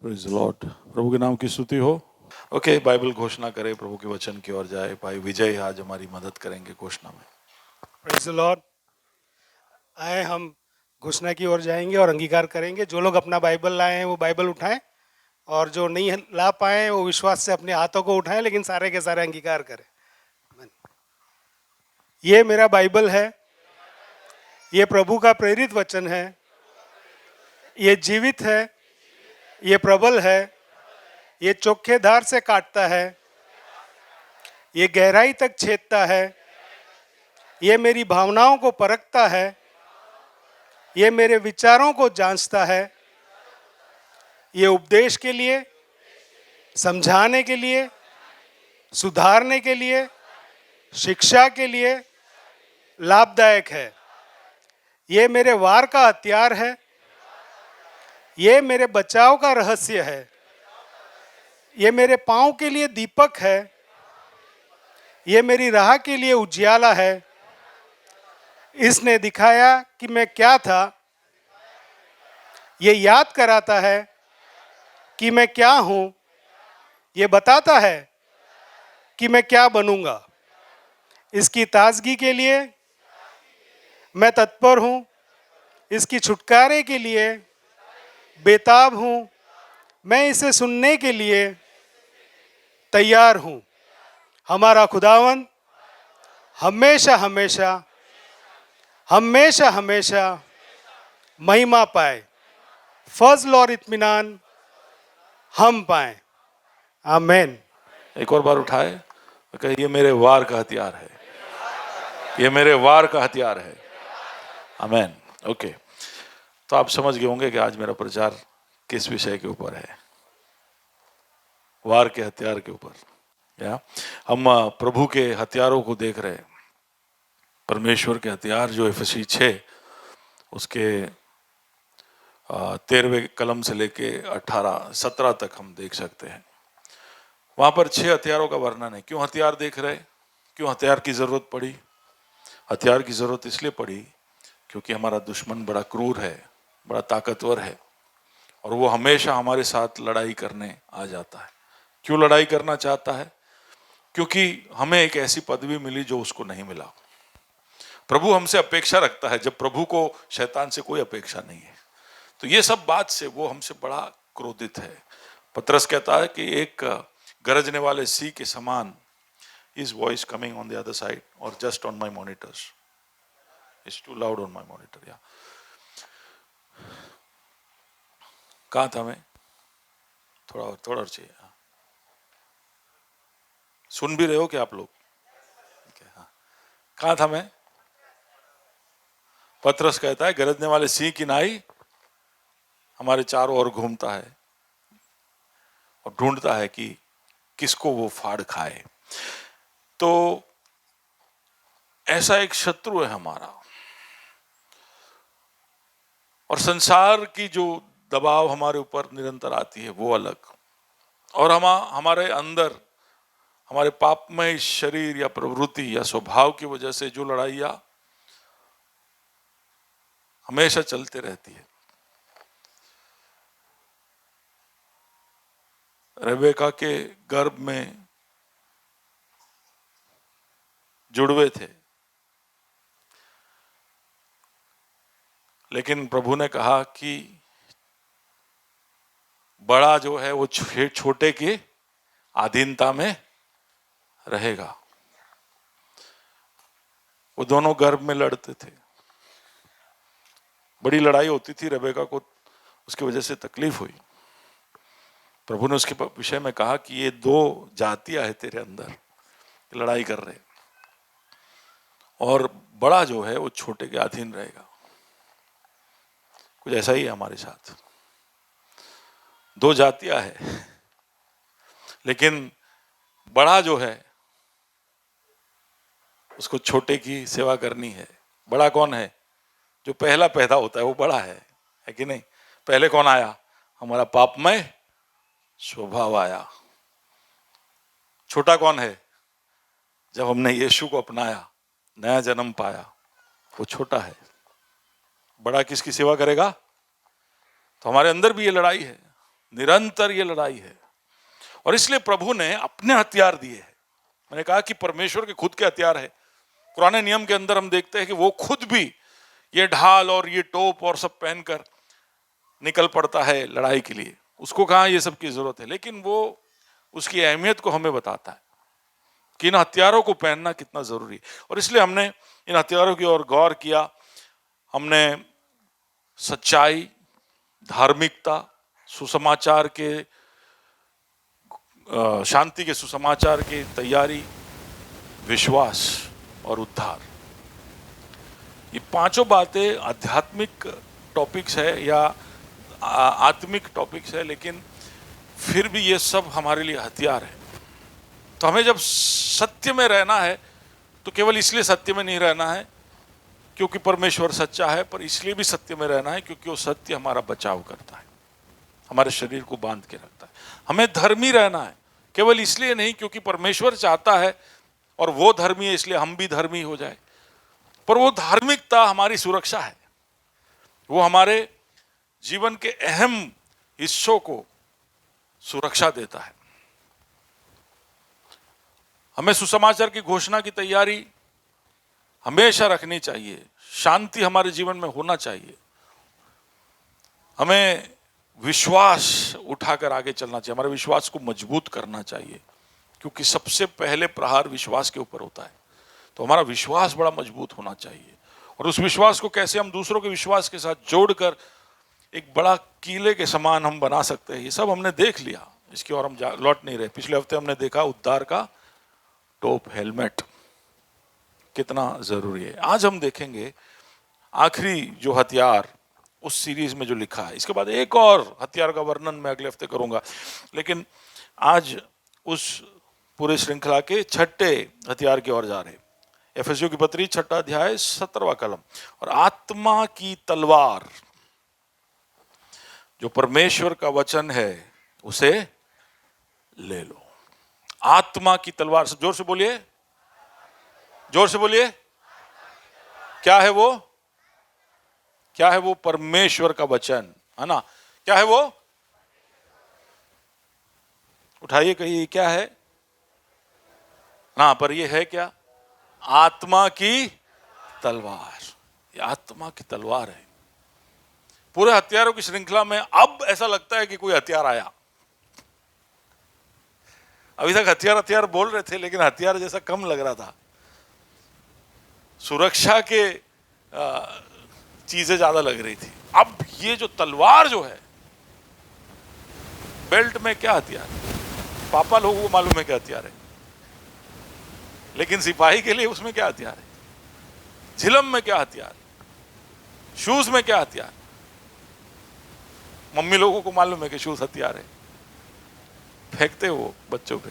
Praise the Lord. प्रभु के नाम की स्तुति हो। ओके, बाइबल घोषणा करें, प्रभु के वचन की ओर जाए। भाई विजय आज हमारी मदद करेंगे घोषणा में। Praise the Lord. आए हम घोषणा की ओर जाएंगे और अंगीकार करेंगे। जो लोग अपना बाइबल लाए हैं वो बाइबल उठाएं, और जो नहीं ला पाए वो विश्वास से अपने हाथों को उठाएं, लेकिन सारे के सारे अंगीकार करें। ये मेरा बाइबल है, ये प्रभु का प्रेरित वचन है, ये जीवित है, ये प्रबल है, ये चोखे धार से काटता है, ये गहराई तक छेदता है, ये मेरी भावनाओं को परखता है, ये मेरे विचारों को जांचता है। ये उपदेश के लिए, समझाने के लिए, सुधारने के लिए, शिक्षा के लिए लाभदायक है। ये मेरे वार का हथियार है, ये मेरे बचाव का रहस्य है, ये मेरे पांव के लिए दीपक है, ये मेरी राह के लिए उजियाला है। इसने दिखाया कि मैं क्या था, ये याद कराता है कि मैं क्या हूं, ये बताता है कि मैं क्या बनूंगा। इसकी ताजगी के लिए मैं तत्पर हूं, इसकी छुटकारे के लिए बेताब हूं, मैं इसे सुनने के लिए तैयार हूं। हमारा खुदावन हमेशा हमेशा हमेशा हमेशा महिमा पाए, फजल और इत्मीनान हम पाए। आमीन। एक और बार उठाए और कहे, ये मेरे वार का हथियार है, ये मेरे वार का हथियार है। आमीन। ओके, तो आप समझ गए होंगे कि आज मेरा प्रचार किस विषय के ऊपर है। वार के हथियार के ऊपर। या हम प्रभु के हथियारों को देख रहे हैं। परमेश्वर के हथियार जो इफिसी 6 उसके 13वें कलम से लेके 17 तक हम देख सकते हैं। वहां पर 6 हथियारों का वर्णन है। क्यों हथियार देख रहे, क्यों हथियार की जरूरत पड़ी? हथियार की जरूरत इसलिए पड़ी क्योंकि हमारा दुश्मन बड़ा क्रूर है, बड़ा ताकतवर है, और वो हमेशा हमारे साथ लड़ाई करने आ जाता है। क्यों लड़ाई करना चाहता है? क्योंकि हमें एक ऐसी पदवी मिली जो उसको नहीं मिला। प्रभु हमसे अपेक्षा रखता है, जब प्रभु को शैतान से कोई अपेक्षा नहीं है। तो ये सब बात से वो हमसे बड़ा क्रोधित है। पतरस कहता है कि एक गरजने वाले सी के समान is voice coming on the other side और just on my monitors. It's too loud on my monitor. या कहाँ था मैं? थोड़ा और चाहिए। सुन भी रहे हो क्या आप लोग? हाँ, कहाँ था मैं? पतरस कहता है गरजने वाले सिंह की नाई हमारे चारों ओर घूमता है और ढूंढता है कि किसको वो फाड़ खाए। तो ऐसा एक शत्रु है हमारा। और संसार की जो दबाव हमारे ऊपर निरंतर आती है वो अलग, और हमारे अंदर हमारे पापमय शरीर या प्रवृत्ति या स्वभाव की वजह से जो लड़ाइयाँ हमेशा चलते रहती है। रेबेका के गर्भ में जुड़वे थे, लेकिन प्रभु ने कहा कि बड़ा जो है वो छोटे की अधीनता में रहेगा। वो दोनों गर्भ में लड़ते थे, बड़ी लड़ाई होती थी। रेबेका को उसकी वजह से तकलीफ हुई। प्रभु ने उसके विषय में कहा कि ये 2 जातियां है तेरे अंदर, लड़ाई कर रहे, और बड़ा जो है वो छोटे के अधीन रहेगा। कुछ ऐसा ही है हमारे साथ। 2 जातियां है, लेकिन बड़ा जो है उसको छोटे की सेवा करनी है। बड़ा कौन है? जो पहला पैदा होता है वो बड़ा है कि नहीं? पहले कौन आया? हमारा पापमय स्वभाव आया। छोटा कौन है? जब हमने यीशु को अपनाया, नया जन्म पाया, वो छोटा है। बड़ा किसकी सेवा करेगा? तो हमारे अंदर भी ये लड़ाई है। निरंतर ये लड़ाई है। और इसलिए प्रभु ने अपने हथियार दिए हैं। मैंने कहा कि परमेश्वर के खुद के हथियार है। पुराने नियम के अंदर हम देखते हैं कि वो खुद भी ये ढाल और ये टोप और सब पहनकर निकल पड़ता है लड़ाई के लिए। उसको कहाँ ये सब की जरूरत है, लेकिन वो उसकी अहमियत को हमें बताता है कि इन हथियारों को पहनना कितना जरूरी है। और इसलिए हमने इन हथियारों की ओर गौर किया। हमने सच्चाई, धार्मिकता, सुसमाचार के, शांति के सुसमाचार की तैयारी, विश्वास और उद्धार, ये पांचों बातें आध्यात्मिक टॉपिक्स है या आत्मिक टॉपिक्स है, लेकिन फिर भी ये सब हमारे लिए हथियार है। तो हमें जब सत्य में रहना है तो केवल इसलिए सत्य में नहीं रहना है क्योंकि परमेश्वर सच्चा है, पर इसलिए भी सत्य में रहना है क्योंकि वो सत्य हमारा बचाव करता है, हमारे शरीर को बांध के रखता है। हमें धर्मी रहना है केवल इसलिए नहीं क्योंकि परमेश्वर चाहता है और वो धर्मी है इसलिए हम भी धर्मी हो जाए, पर वो धार्मिकता हमारी सुरक्षा है। वो हमारे जीवन के अहम हिस्सों को सुरक्षा देता है। हमें सुसमाचार की घोषणा की तैयारी हमेशा रखनी चाहिए। शांति हमारे जीवन में होना चाहिए। हमें विश्वास उठाकर आगे चलना चाहिए, हमारे विश्वास को मजबूत करना चाहिए, क्योंकि सबसे पहले प्रहार विश्वास के ऊपर होता है। तो हमारा विश्वास बड़ा मजबूत होना चाहिए। और उस विश्वास को कैसे हम दूसरों के विश्वास के साथ जोड़कर एक बड़ा किले के समान हम बना सकते हैं, ये सब हमने देख लिया। इसकी ओर हम लौट नहीं रहे। पिछले हफ्ते हमने देखा उद्धार का टोप, हेलमेट कितना जरूरी है। आज हम देखेंगे आखिरी जो हथियार उस सीरीज में जो लिखा है। इसके बाद एक और हथियार का वर्णन मैं अगले हफ्ते करूंगा, लेकिन आज उस पूरे श्रृंखला के छठे हथियार की ओर जा रहे हैं। एफएसयू की पत्री 6 अध्याय 17वां कलम। और आत्मा की तलवार जो परमेश्वर का वचन है उसे ले लो। आत्मा की तलवार, जोर से बोलिए, जोर से बोलिए। क्या है वो? क्या है वो? परमेश्वर का वचन है ना। क्या है वो? उठाइए, कहिए क्या है ना। पर ये है क्या? आत्मा की तलवार। ये आत्मा की तलवार है। पूरे हथियारों की श्रृंखला में अब ऐसा लगता है कि कोई हथियार आया। अभी तक हथियार हथियार बोल रहे थे, लेकिन हथियार जैसा कम लग रहा था। सुरक्षा के चीजें ज्यादा लग रही थी। अब ये जो तलवार जो है, बेल्ट में क्या हथियार है? पापा लोगों को मालूम है क्या हथियार है, लेकिन सिपाही के लिए उसमें क्या हथियार है? झिलम में क्या हथियार? शूज में क्या हथियार? मम्मी लोगों को मालूम है कि शूज हथियार है, फेंकते वो बच्चों पे।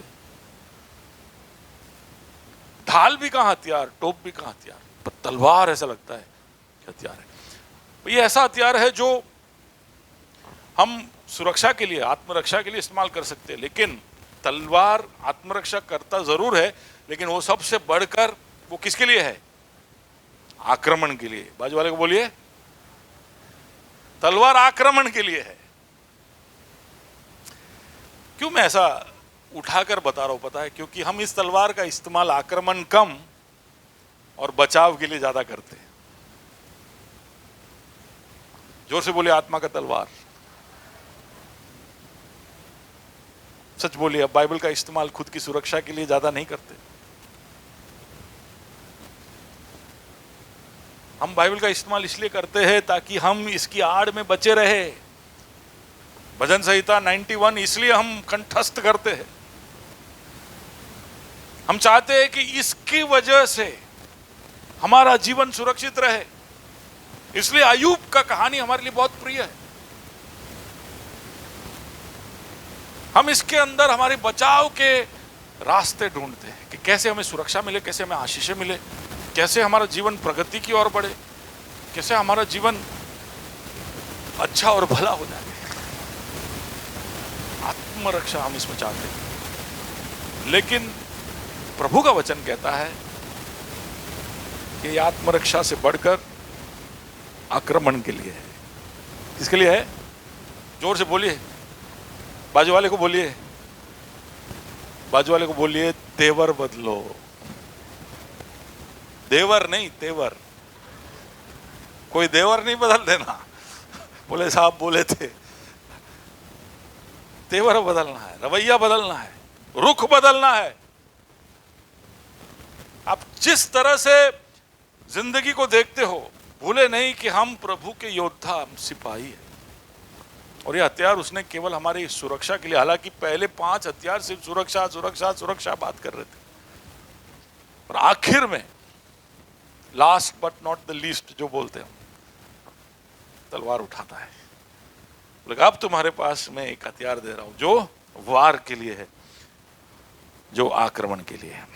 ढाल भी कहां हथियार, टोप भी कहां हथियार, पर तलवार ऐसा लगता है कि हथियार है। ये ऐसा हथियार है जो हम सुरक्षा के लिए, आत्मरक्षा के लिए इस्तेमाल कर सकते हैं। लेकिन तलवार आत्मरक्षा करता जरूर है, लेकिन वो सबसे बढ़कर वो किसके लिए है? आक्रमण के लिए। बाजू वाले को बोलिए, तलवार आक्रमण के लिए है। क्यों मैं ऐसा उठाकर बता रहा हूं पता है? क्योंकि हम इस तलवार का इस्तेमाल आक्रमण कम और बचाव के लिए ज्यादा करते हैं। जोर से बोलिए, आत्मा का तलवार। सच बोलिए, अब बाइबल का इस्तेमाल खुद की सुरक्षा के लिए ज्यादा नहीं करते। हम बाइबल का इस्तेमाल इसलिए करते हैं ताकि हम इसकी आड़ में बचे रहे। भजन संहिता 91 इसलिए हम कंठस्थ करते हैं। हम चाहते हैं कि इसकी वजह से हमारा जीवन सुरक्षित रहे। इसलिए अय्यूब का कहानी हमारे लिए बहुत प्रिय है। हम इसके अंदर हमारे बचाव के रास्ते ढूंढते हैं कि कैसे हमें सुरक्षा मिले, कैसे हमें आशीषें मिले, कैसे हमारा जीवन प्रगति की ओर बढ़े, कैसे हमारा जीवन अच्छा और भला हो जाए। आत्मरक्षा हम इसमें चाहते हैं। लेकिन प्रभु का वचन कहता है कि आत्मरक्षा से बढ़कर आक्रमण के लिए है। किसके लिए है? जोर से बोलिए, बाजू वाले को बोलिए, बाजू वाले को बोलिए तेवर बदलो। देवर नहीं, तेवर। कोई देवर नहीं बदल देना। बोले साहब बोले थे, तेवर बदलना है, रवैया बदलना है, रुख बदलना है। आप जिस तरह से जिंदगी को देखते हो, भूले नहीं कि हम प्रभु के योद्धा, हम सिपाही हैं। और ये हथियार उसने केवल हमारी सुरक्षा के लिए, हालांकि पहले 5 हथियार सिर्फ सुरक्षा सुरक्षा सुरक्षा बात कर रहे थे, और आखिर में last but not the least जो बोलते हैं, तलवार उठाता है। बोले अब तुम्हारे पास मैं एक हथियार दे रहा हूं जो वार के लिए है, जो आक्रमण के लिए है।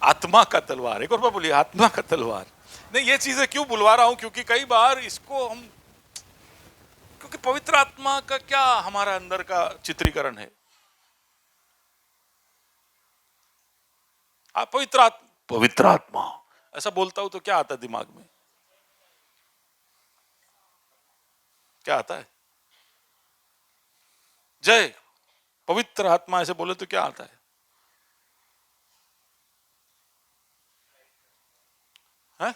आत्मा का तलवार। एक और बार बोलिए, आत्मा का तलवार। नहीं, ये चीजें क्यों बुलवा रहा हूं, क्योंकि कई बार इसको हम, क्योंकि पवित्र आत्मा का क्या हमारा अंदर का चित्रीकरण है। आप पवित्र आत्मा ऐसा बोलता हूं तो क्या आता है दिमाग में? क्या आता है? जय पवित्र आत्मा ऐसे बोले तो क्या आता है? है?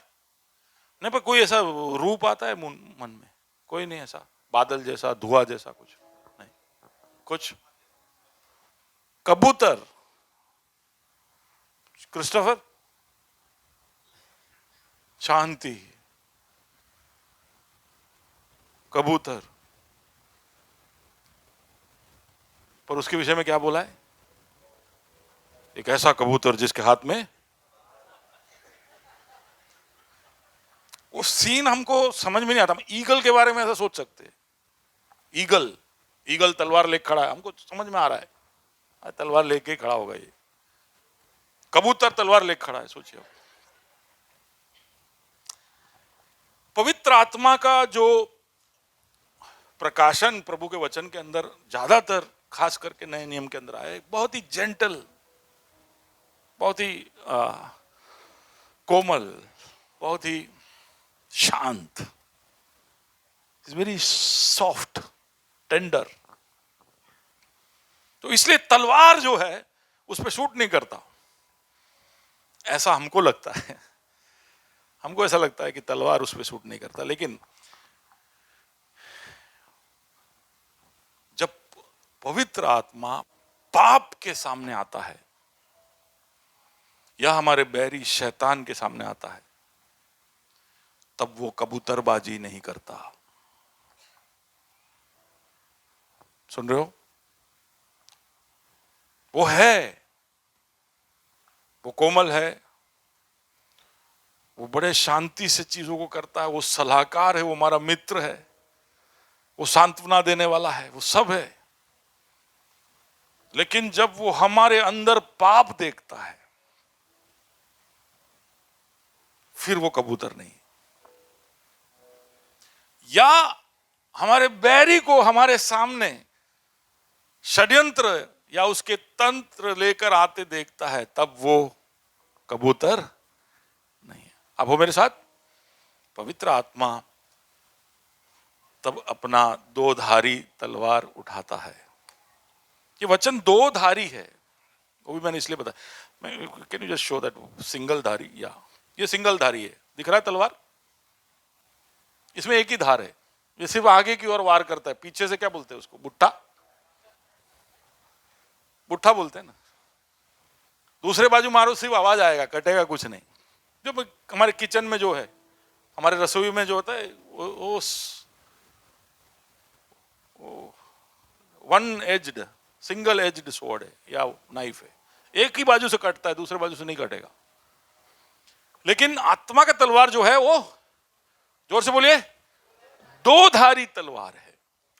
नहीं, पर कोई ऐसा रूप आता है मन में? कोई नहीं ऐसा, बादल जैसा, धुआं जैसा कुछ नहीं? कुछ? कबूतर, क्रिस्टोफर? शांति, कबूतर। पर उसके विषय में क्या बोला है? एक ऐसा कबूतर जिसके हाथ में, वो सीन हमको समझ में नहीं आता। हम ईगल के बारे में ऐसा सोच सकते हैं, ईगल, ईगल तलवार लेके खड़ा है, हमको समझ में आ रहा है तलवार लेके खड़ा होगा ये। कबूतर तलवार लेके खड़ा है, सोचिए। पवित्र आत्मा का जो प्रकाशन प्रभु के वचन के अंदर ज्यादातर, खास करके नए नियम के अंदर आया, बहुत ही जेंटल, बहुत ही कोमल, बहुत ही शांत, इज वेरी सॉफ्ट, टेंडर। तो इसलिए तलवार जो है उस पर शूट नहीं करता, ऐसा हमको लगता है। हमको ऐसा लगता है कि तलवार उस पर शूट नहीं करता, लेकिन जब पवित्र आत्मा पाप के सामने आता है या हमारे बैरी शैतान के सामने आता है, तब वो कबूतरबाजी नहीं करता। सुन रहे हो? वो है, वो कोमल है, वो बड़े शांति से चीजों को करता है, वो सलाहकार है, वो हमारा मित्र है, वो सांत्वना देने वाला है, वो सब है। लेकिन जब वो हमारे अंदर पाप देखता है, फिर वो कबूतर नहीं। या हमारे बैरी को हमारे सामने षड्यंत्र या उसके तंत्र लेकर आते देखता है, तब वो कबूतर नहीं है। अब हो मेरे साथ, पवित्र आत्मा तब अपना 2-धारी तलवार उठाता है। ये वचन 2-धारी है, वो भी मैंने इसलिए बताया। Can you just show that single धारी? या ये सिंगल धारी है, दिख रहा है तलवार? इसमें एक ही धार है, ये सिर्फ आगे की ओर वार करता है। पीछे से क्या बोलते हैं उसको? बुट्ठा, बुट्ठा बोलते हैं ना। दूसरे बाजू मारो, सिर्फ आवाज आएगा, कटेगा कुछ नहीं। जो हमारे किचन में जो है, हमारे रसोई में जो होता है, वो 1 एज्ड, सिंगल एज्ड स्वॉर्ड है या नाइफ है, एक ही बाजू से कटता है, दूसरे बाजू से नहीं कटेगा। लेकिन आत्मा का तलवार जो है, वो, जोर से बोलिए, 2-धारी तलवार है।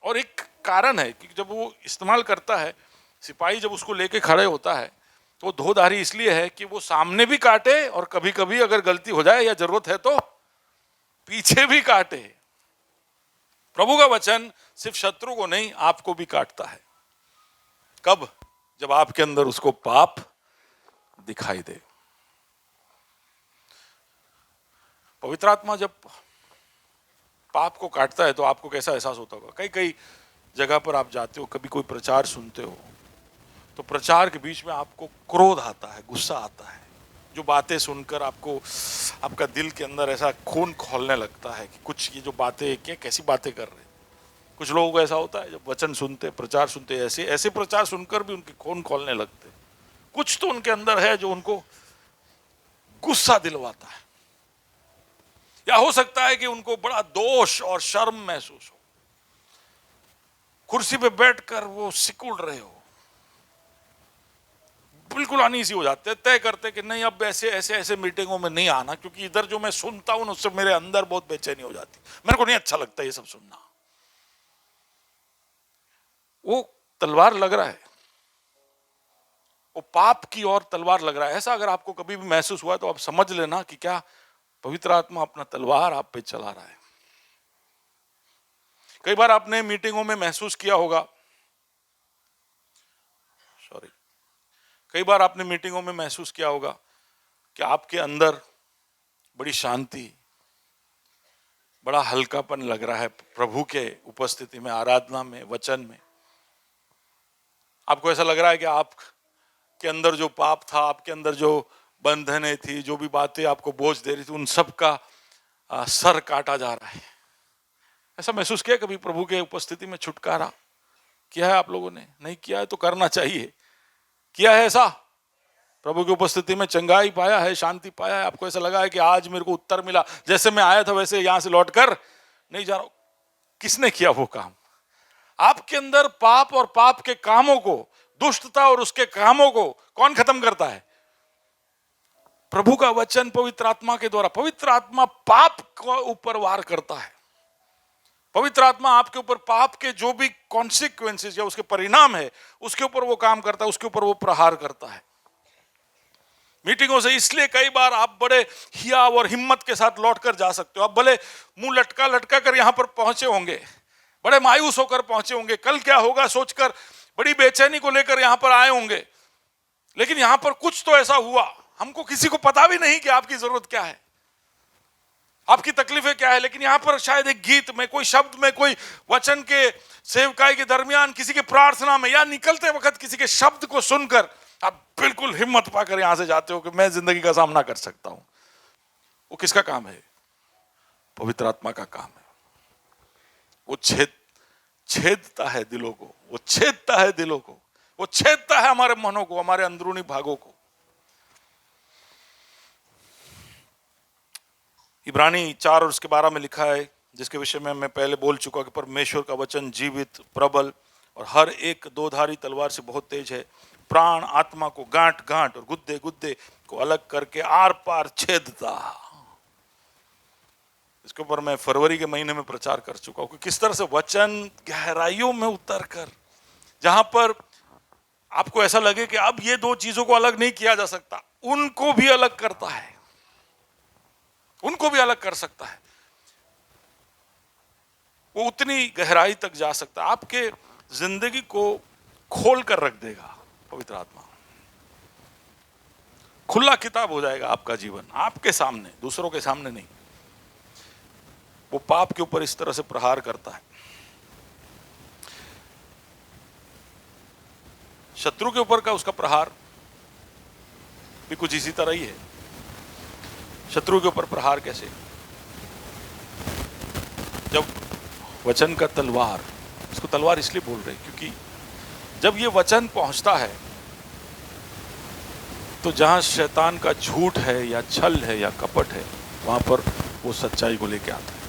और एक कारण है कि जब वो इस्तेमाल करता है, सिपाही जब उसको लेके खड़े होता है, तो 2-धारी इसलिए है कि वो सामने भी काटे और कभी कभी अगर गलती हो जाए या जरूरत है तो पीछे भी काटे। प्रभु का वचन सिर्फ शत्रु को नहीं, आपको भी काटता है। कब? जब आपके अंदर उसको पाप दिखाई दे। पवित्र आत्मा जब पाप को काटता है तो आपको कैसा एहसास होता होगा। कई कई जगह पर आप जाते हो, कभी कोई प्रचार सुनते हो, तो प्रचार के बीच में आपको क्रोध आता है, गुस्सा आता है। जो बातें सुनकर आपको, आपका दिल के अंदर ऐसा खून खौलने लगता है कि कुछ ये जो बातें, क्या कैसी बातें कर रहे हैं। कुछ लोगों को ऐसा होता है जब वचन सुनते, प्रचार सुनते, ऐसे ऐसे प्रचार सुनकर भी उनके खून खौलने लगते। कुछ तो उनके अंदर है जो उनको गुस्सा दिलवाता है, या हो सकता है कि उनको बड़ा दोष और शर्म महसूस हो। कुर्सी पे बैठकर वो सिकुड़ रहे हो, बिल्कुल अनईजी हो जाते हैं, तय करते कि नहीं अब ऐसे ऐसे ऐसे मीटिंगों में नहीं आना, क्योंकि इधर जो मैं सुनता हूं उससे मेरे अंदर बहुत बेचैनी हो जाती, मेरे को नहीं अच्छा लगता ये सब सुनना। वो तलवार लग रहा है, वो पाप की ओर तलवार लग रहा है। ऐसा अगर आपको कभी भी महसूस हुआ तो आप समझ लेना कि क्या पवित्र आत्मा अपना तलवार आप पे चला रहा है। कई बार आपने मीटिंगों में महसूस किया होगा, कई बार आपने मीटिंगों में महसूस किया होगा कि आपके अंदर बड़ी शांति, बड़ा हल्कापन लग रहा है प्रभु के उपस्थिति में, आराधना में, वचन में। आपको ऐसा लग रहा है कि आप के अंदर जो पाप था, आपके अंदर जो बंधनें थी, जो भी बातें आपको बोझ दे रही थी, उन सब का सर काटा जा रहा है। ऐसा महसूस किया कभी प्रभु के उपस्थिति में छुटकारा किया है आप लोगों ने? नहीं किया है तो करना चाहिए। किया है ऐसा? प्रभु की उपस्थिति में चंगाई पाया है, शांति पाया है? आपको ऐसा लगा है कि आज मेरे को उत्तर मिला, जैसे मैं आया था वैसे यहां से लौटकर नहीं जा रहा हूं? किसने किया वो काम? आपके अंदर पाप और पाप के कामों को, दुष्टता और उसके कामों को कौन खत्म करता है? प्रभु का वचन पवित्र आत्मा के द्वारा। पवित्र आत्मा पाप को ऊपर वार करता है। पवित्र आत्मा आपके ऊपर पाप के जो भी कॉन्सिक्वेंसेस या उसके परिणाम है, उसके ऊपर वो काम करता है, उसके ऊपर वो प्रहार करता है। मीटिंगों से इसलिए कई बार आप बड़े हियाव और हिम्मत के साथ लौटकर जा सकते हो। आप भले मुंह लटका लटका कर यहां पर पहुंचे होंगे, बड़े मायूस होकर पहुंचे होंगे, कल क्या होगा सोचकर बड़ी बेचैनी को लेकर यहां पर आए होंगे, लेकिन यहां पर कुछ तो ऐसा हुआ, हमको किसी को पता भी नहीं कि आपकी जरूरत क्या है, आपकी तकलीफें क्या है, लेकिन यहां पर शायद एक गीत में, कोई शब्द में, कोई वचन के सेवकाई के दरमियान, किसी के प्रार्थना में, या निकलते वक्त किसी के शब्द को सुनकर आप बिल्कुल हिम्मत पाकर यहां से जाते हो कि मैं जिंदगी का सामना कर सकता हूं। वो किसका काम है? पवित्र आत्मा का काम है। वो छेदता है दिलों को, वो छेदता है दिलों को, वो छेदता है हमारे मनों को, हमारे अंदरूनी भागों को। इब्रानी 4 और उसके 12 में लिखा है, जिसके विषय में मैं पहले बोल चुका कि परमेश्वर का वचन जीवित, प्रबल और हर एक दोधारी तलवार से बहुत तेज है, प्राण आत्मा को गांठ गांठ और गुद्दे गुद्दे को अलग करके आर पार छेदता। इसके ऊपर मैं फरवरी के महीने में प्रचार कर चुका हूं कि किस तरह से वचन गहराइयों में उतर कर, जहां पर आपको ऐसा लगे कि अब ये दो चीजों को अलग नहीं किया जा सकता, उनको भी अलग करता है, उनको भी अलग कर सकता है। वो उतनी गहराई तक जा सकता है, आपके जिंदगी को खोल कर रख देगा। पवित्र आत्मा खुला किताब हो जाएगा आपका जीवन, आपके सामने, दूसरों के सामने नहीं। वो पाप के ऊपर इस तरह से प्रहार करता है। शत्रु के ऊपर का उसका प्रहार भी कुछ इसी तरह ही है। शत्रु के ऊपर प्रहार कैसे? जब वचन का तलवार, इसको तलवार इसलिए बोल रहे हैं क्योंकि जब ये वचन पहुंचता है तो जहां शैतान का झूठ है या छल है या कपट है, वहां पर वो सच्चाई को लेके आता है।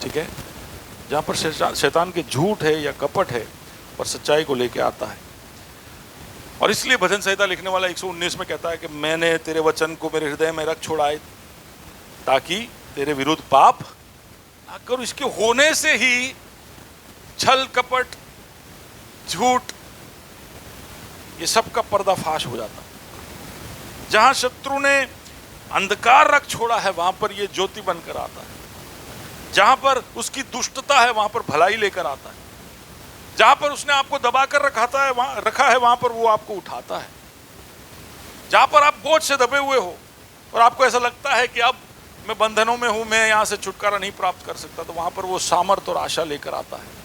ठीक है? जहां पर शैतान के झूठ है या कपट है और सच्चाई को लेके आता है। और इसलिए भजन संहिता लिखने वाला 119 में कहता है कि मैंने तेरे वचन को मेरे हृदय में रख छोड़ा है ताकि तेरे विरुद्ध पाप ना करूं। इसके होने से ही छल कपट झूठ ये सब का पर्दाफाश हो जाता। जहां शत्रु ने अंधकार रख छोड़ा है वहां पर ये ज्योति बनकर आता है। जहां पर उसकी दुष्टता है वहां पर भलाई लेकर आता है। जहां पर उसने आपको दबाकर रखा है वहां पर वो आपको उठाता है। जहां पर आप बोझ से दबे हुए हो और आपको ऐसा लगता है कि अब मैं बंधनों में हूं, मैं यहां से छुटकारा नहीं प्राप्त कर सकता, तो वहां पर वो सामर्थ और आशा लेकर आता है।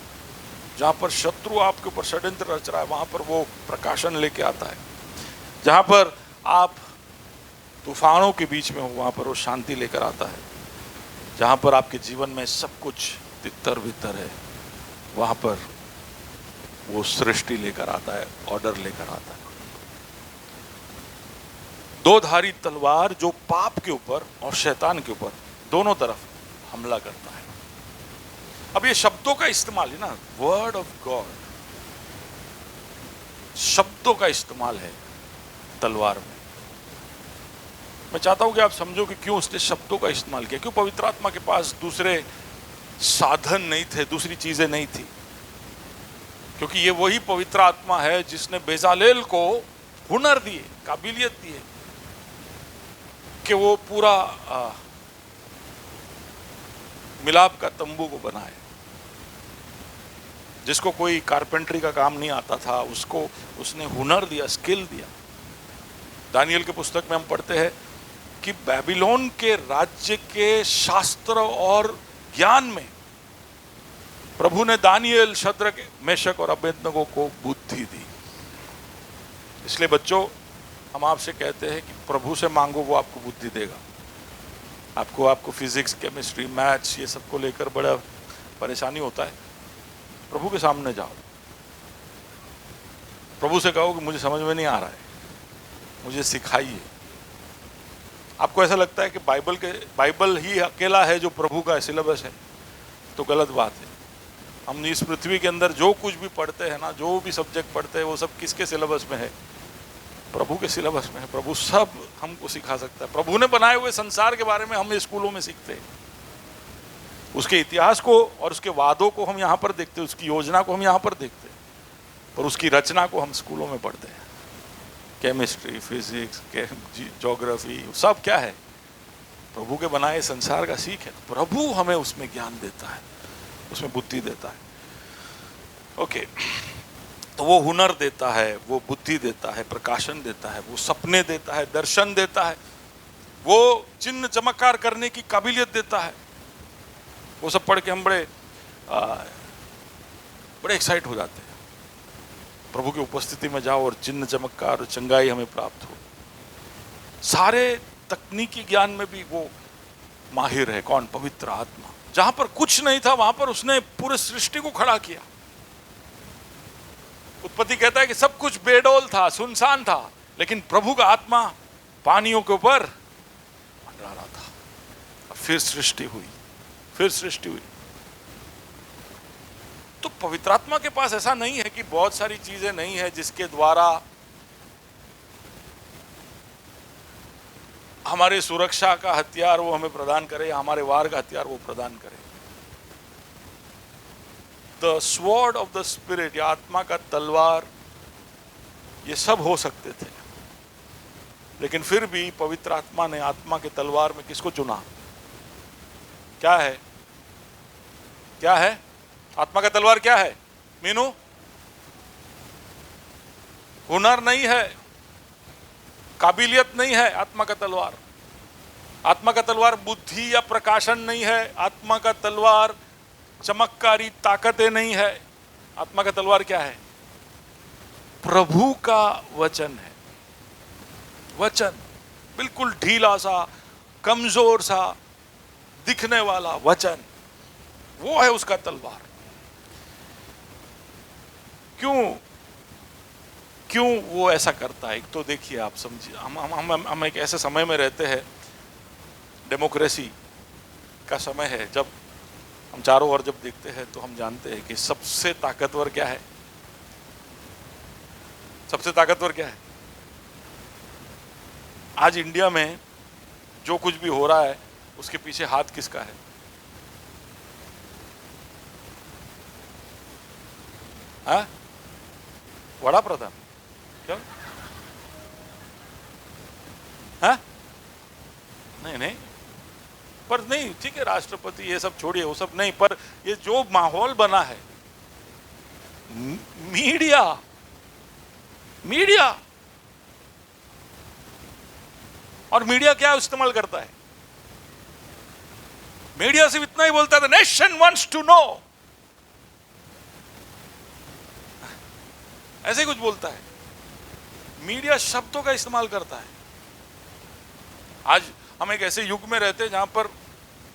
जहां पर शत्रु आपके ऊपर षड्यंत्र रच रहा है, वहां पर वो प्रकाशन लेके आता है। जहां पर आप तूफानों के बीच में हो, वहां पर वो शांति लेकर आता है। जहां पर आपके जीवन में सब कुछ तितर बितर है, वहां पर वो सृष्टि लेकर आता है, ऑर्डर लेकर आता है। दो धारी तलवार जो पाप के ऊपर और शैतान के ऊपर दोनों तरफ हमला करता है। अब ये शब्दों का इस्तेमाल है ना, वर्ड ऑफ गॉड, शब्दों का इस्तेमाल है तलवार में। मैं चाहता हूं कि आप समझो कि क्यों उसने शब्दों का इस्तेमाल किया। क्यों पवित्र आत्मा के पास दूसरे साधन नहीं थे, दूसरी चीजें नहीं थी। क्योंकि ये वही पवित्र आत्मा है जिसने बेजालेल को हुनर दिए, काबिलियत दिए कि वो पूरा मिलाप का तंबू को बनाए। जिसको कोई कारपेंटरी का काम नहीं आता था, उसको उसने हुनर दिया, स्किल दिया। दानियल के पुस्तक में हम पढ़ते हैं कि बेबीलोन के राज्य के शास्त्र और ज्ञान में प्रभु ने दानियल, शद्रक, मेशक और अबेदनगो को बुद्धि दी। इसलिए बच्चों, हम आपसे कहते हैं कि प्रभु से मांगो, वो आपको बुद्धि देगा। आपको फिजिक्स, केमिस्ट्री, मैथ्स ये सब को लेकर बड़ा परेशानी होता है, प्रभु के सामने जाओ, प्रभु से कहो कि मुझे समझ में नहीं आ रहा है, मुझे सिखाइए। आपको ऐसा लगता है कि बाइबल ही अकेला है जो प्रभु का सिलेबस है, तो गलत बात है। हम इस पृथ्वी के अंदर जो कुछ भी पढ़ते हैं ना, जो भी सब्जेक्ट पढ़ते हैं, वो सब किसके सिलेबस में है? प्रभु के सिलेबस में है। प्रभु सब हमको सिखा सकता है। प्रभु ने बनाए हुए संसार के बारे में हम स्कूलों में सीखते हैं, उसके इतिहास को और उसके वादों को हम यहाँ पर देखते हैं, उसकी योजना को हम यहाँ पर देखते हैं, और उसकी रचना को हम स्कूलों में पढ़ते हैं। केमिस्ट्री, फिजिक्स, ज्योग्राफी, सब क्या है? प्रभु के बनाए संसार का सीख है। प्रभु हमें उसमें ज्ञान देता है, उसमें बुद्धि देता है। ओके, तो वो हुनर देता है, वो बुद्धि देता है, प्रकाशन देता है, वो सपने देता है, दर्शन देता है, वो चिन्ह चमत्कार करने की काबिलियत देता है। वो सब पढ़ के हम बड़े एक्साइट हो जाते हैं। प्रभु की उपस्थिति में जाओ और चिन्ह चमत्कार और चंगाई हमें प्राप्त हो। सारे तकनीकी ज्ञान में भी वो माहिर है। कौन? पवित्र आत्मा। जहां पर कुछ नहीं था, वहां पर उसने पूरे सृष्टि को खड़ा किया। उत्पत्ति कहता है कि सब कुछ बेडौल था, सुनसान था, लेकिन प्रभु का आत्मा पानियों के ऊपर मंडरा रहा था। फिर सृष्टि हुई। तो पवित्र आत्मा के पास ऐसा नहीं है कि बहुत सारी चीजें नहीं है जिसके द्वारा हमारे सुरक्षा का हथियार वो हमें प्रदान करे, हमारे वार का हथियार वो प्रदान करे। The sword of the spirit, या आत्मा का तलवार, ये सब हो सकते थे, लेकिन फिर भी पवित्र आत्मा ने आत्मा के तलवार में किसको चुना? क्या है? क्या है आत्मा का तलवार? क्या है मीनू? हुनर नहीं है, काबिलियत नहीं है आत्मा का तलवार। आत्मा का तलवार बुद्धि या प्रकाशन नहीं है। आत्मा का तलवार चमत्कारी ताकतें नहीं है। आत्मा का तलवार क्या है? प्रभु का वचन है। वचन बिल्कुल ढीला सा, कमजोर सा दिखने वाला वचन, वो है उसका तलवार। क्यों वो ऐसा करता है? एक तो देखिए, आप समझिए, हम एक ऐसे समय में रहते हैं, डेमोक्रेसी का समय है, जब हम चारों ओर जब देखते हैं तो हम जानते हैं कि सबसे ताकतवर क्या है? सबसे ताकतवर क्या है? आज इंडिया में जो कुछ भी हो रहा है, उसके पीछे हाथ किसका है? हाँ? वड़ा प्रधान? क्यों? हाँ? नहीं, पर नहीं, ठीक है, राष्ट्रपति ये सब छोड़िए, वो सब नहीं, पर ये जो माहौल बना है, मीडिया और मीडिया क्या इस्तेमाल करता है? मीडिया सिर्फ इतना ही बोलता था, नेशन वांट्स टू नो, ऐसे ही कुछ बोलता है। मीडिया शब्दों का इस्तेमाल करता है। आज हम एक ऐसे युग में रहते हैं जहां पर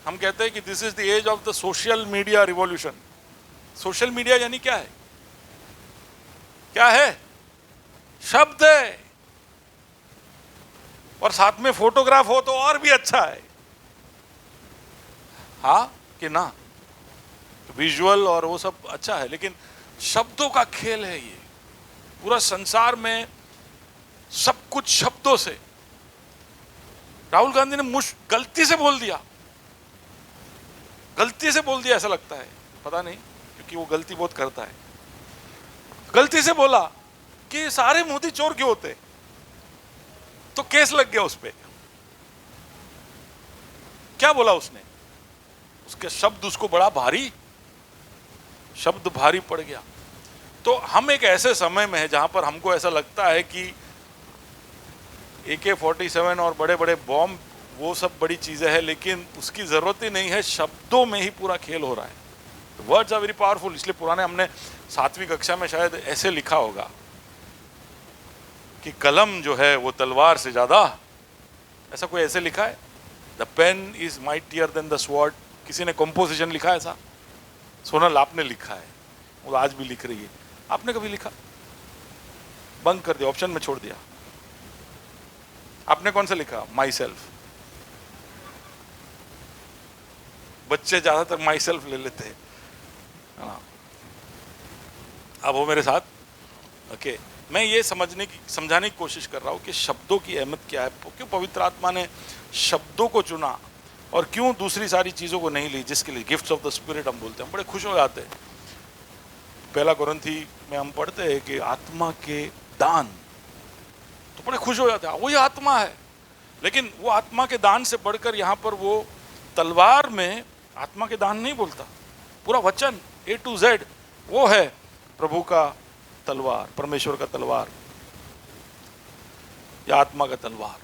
हम कहते हैं कि this is the age of the social media revolution. Social media यानी क्या है? क्या है? शब्द है, और साथ में फोटोग्राफ हो तो और भी अच्छा है। हाँ कि ना? विजुअल और वो सब अच्छा है, लेकिन शब्दों का खेल है ये। पूरा संसार में सब कुछ शब्दों से। राहुल गांधी ने गलती से बोल दिया, गलती से बोल दिया ऐसा लगता है, पता नहीं, क्योंकि वो गलती बहुत करता है। गलती से बोला कि सारे मोदी चोर क्यों होते, तो केस लग गया उस पे। क्या बोला उसने? उसके शब्द उसको बड़ा भारी, शब्द भारी पड़ गया। तो हम एक ऐसे समय में है जहां पर हमको ऐसा लगता है कि AK-47 और बड़े बड़े बॉम्ब वो सब बड़ी चीजें हैं, लेकिन उसकी जरूरत ही नहीं है। शब्दों में ही पूरा खेल हो रहा है। Words are very powerful. इसलिए पुराने हमने 7वीं कक्षा में शायद ऐसे लिखा होगा कि कलम जो है वो तलवार से ज्यादा, ऐसा कोई ऐसे लिखा है, the pen is mightier than the sword. किसी ने कंपोजिशन लिखा है ऐसा? सोनल आपने लिखा है, वो आज भी लिख रही है। आपने कभी लिखा? बंक कर दिया, ऑप्शन में छोड़ दिया। आपने कौन सा लिखा? My self. बच्चे ज्यादातर माई सेल्फ ले लेते हैं। हाँ, अब वो मेरे साथ। ओके, मैं ये समझाने की कोशिश कर रहा हूं कि शब्दों की अहमियत क्या है, क्यों पवित्र आत्मा ने शब्दों को चुना और क्यों दूसरी सारी चीजों को नहीं ली, जिसके लिए गिफ्ट्स ऑफ द स्पिरिट हम बोलते हैं। हम बड़े खुश हो जाते हैं। पहला कोरिन्थी में हम पढ़ते हैं कि आत्मा के दान, तो बड़े खुश हो जाते हैं, वही आत्मा है। लेकिन वो आत्मा के दान से बढ़कर यहाँ पर वो तलवार में आत्मा के दान नहीं बोलता। पूरा वचन A to Z वो है प्रभु का तलवार, परमेश्वर का तलवार या आत्मा का तलवार।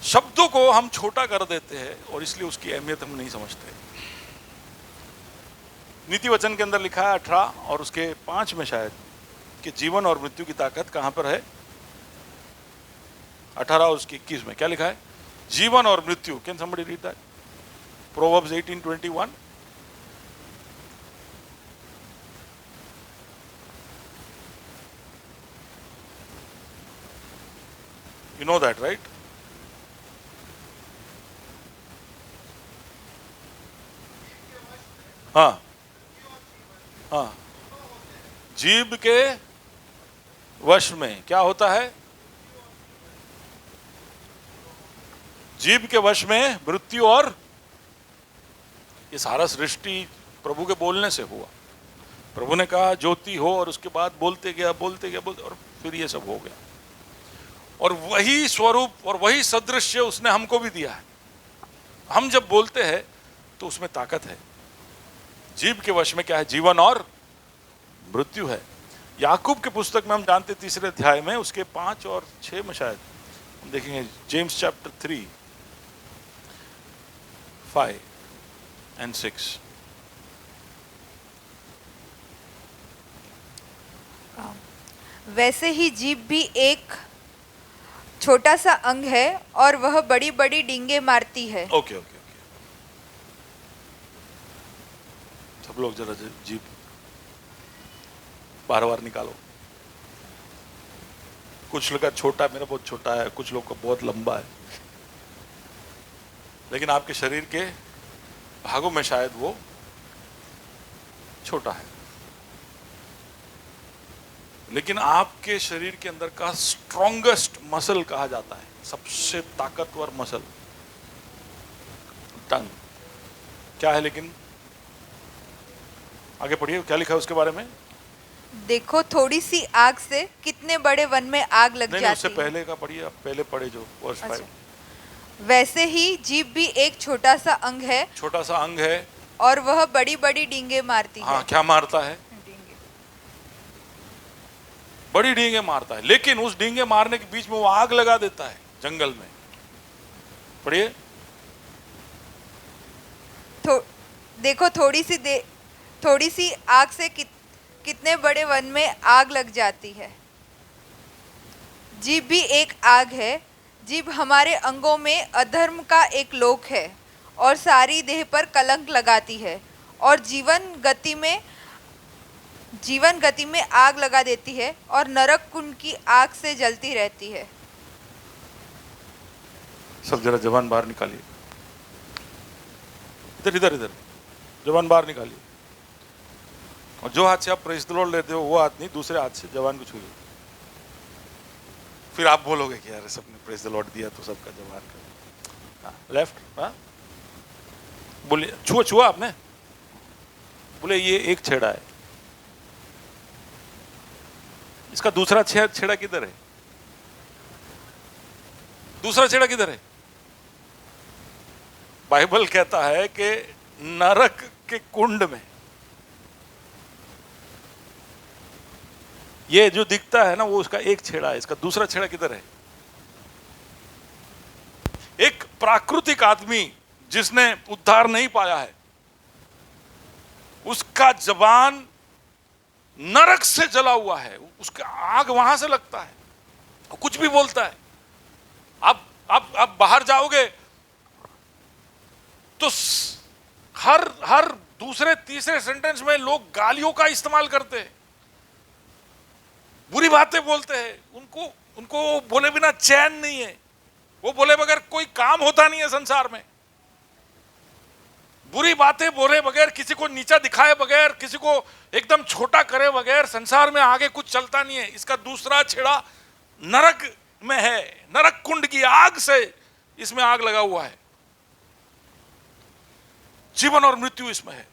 शब्दों को हम छोटा कर देते हैं और इसलिए उसकी अहमियत हम नहीं समझते। नीति वचन के अंदर लिखा है 18 और उसके 5 में शायद कि जीवन और मृत्यु की ताकत कहां पर है? 18 और उसके 21 में क्या लिखा है? जीवन और मृत्यु। Can somebody read that? Proverbs 18:21. You know that, right? हाँ हाँ, जीभ के वश में क्या होता है? जीभ के वश में मृत्यु और, ये सारा सृष्टि प्रभु के बोलने से हुआ। प्रभु ने कहा ज्योति हो और उसके बाद बोलते गया और फिर ये सब हो गया। और वही स्वरूप और वही सदृश्य उसने हमको भी दिया है। हम जब बोलते हैं तो उसमें ताकत है। जीभ के वश में क्या है? जीवन और मृत्यु है। याकूब के पुस्तक में हम जानते 3 अध्याय में उसके 5 और 6 में शायद हम देखेंगे, जेम्स चैप्टर 3, 5 and 6। वैसे ही जीभ भी एक छोटा सा अंग है और वह बड़ी बड़ी डींगे मारती है। ओके ओके ओके, सब लोग जरा जीभ बार निकालो। कुछ लोग का छोटा, मेरा बहुत छोटा है, कुछ लोग का बहुत लंबा है, लेकिन आपके शरीर के भागों में शायद वो छोटा है। लेकिन आपके शरीर के अंदर का स्ट्रॉन्गेस्ट मसल कहा जाता है, सबसे ताकतवर मसल टंग क्या है? लेकिन आगे पढ़िए, क्या लिखा है उसके बारे में? देखो थोड़ी सी आग से कितने बड़े वन में आग लग नहीं, जाती उससे है। पहले का पढ़िए, आप पहले पढ़े जो वर्ष 5। वैसे ही जीभ भी एक छोटा सा अंग है, छोटा सा अंग है और वह बड़ी बड़ी डींगे मारती हाँ, है। क्या मारता है? बड़ी डींगे मारता है। लेकिन उस डींगे मारने के बीच में वो आग लगा देता है जंगल में। पढ़िए, देखो थोड़ी सी आग से कितने बड़े वन में आग लग जाती है। जीभ भी एक आग है। जीभ हमारे अंगों में अधर्म का एक लोक है और सारी देह पर कलंक लगाती है और जीवन गति में आग लगा देती है और नरक कुंड की आग से जलती रहती है। सब जरा जबान बाहर निकालिए, इधर इधर इधर, जबान बाहर निकालिए। और जो हाथ से आप प्रेस द लॉर्ड लेते हो वो हाथ नहीं, दूसरे हाथ से जबान को छूइए। फिर आप बोलोगे कि यार सबने प्रेस द लॉर्ड दिया तो सबका जबान कर। लेफ्ट, हाँ बोलिए। छुआ आपने, बोले ये एक छेड़ा है, इसका दूसरा छेड़ा किधर है? दूसरा छेड़ा किधर है? बाइबल कहता है कि नरक के कुंड में। ये जो दिखता है ना वो उसका एक छेड़ा है, इसका दूसरा छेड़ा किधर है? एक प्राकृतिक आदमी जिसने उद्धार नहीं पाया है, उसका जबान नरक से जला हुआ है, उसका आग वहां से लगता है, वो कुछ भी बोलता है। आप बाहर जाओगे तो हर दूसरे तीसरे सेंटेंस में लोग गालियों का इस्तेमाल करते हैं, बुरी बातें बोलते हैं। उनको बोले बिना चैन नहीं है, वो बोले बगैर कोई काम होता नहीं है संसार में। बुरी बातें बोले बगैर, किसी को नीचा दिखाए बगैर, किसी को एकदम छोटा करे बगैर संसार में आगे कुछ चलता नहीं है। इसका दूसरा छेड़ा नरक में है, नरक कुंड की आग से इसमें आग लगा हुआ है। जीवन और मृत्यु इसमें है।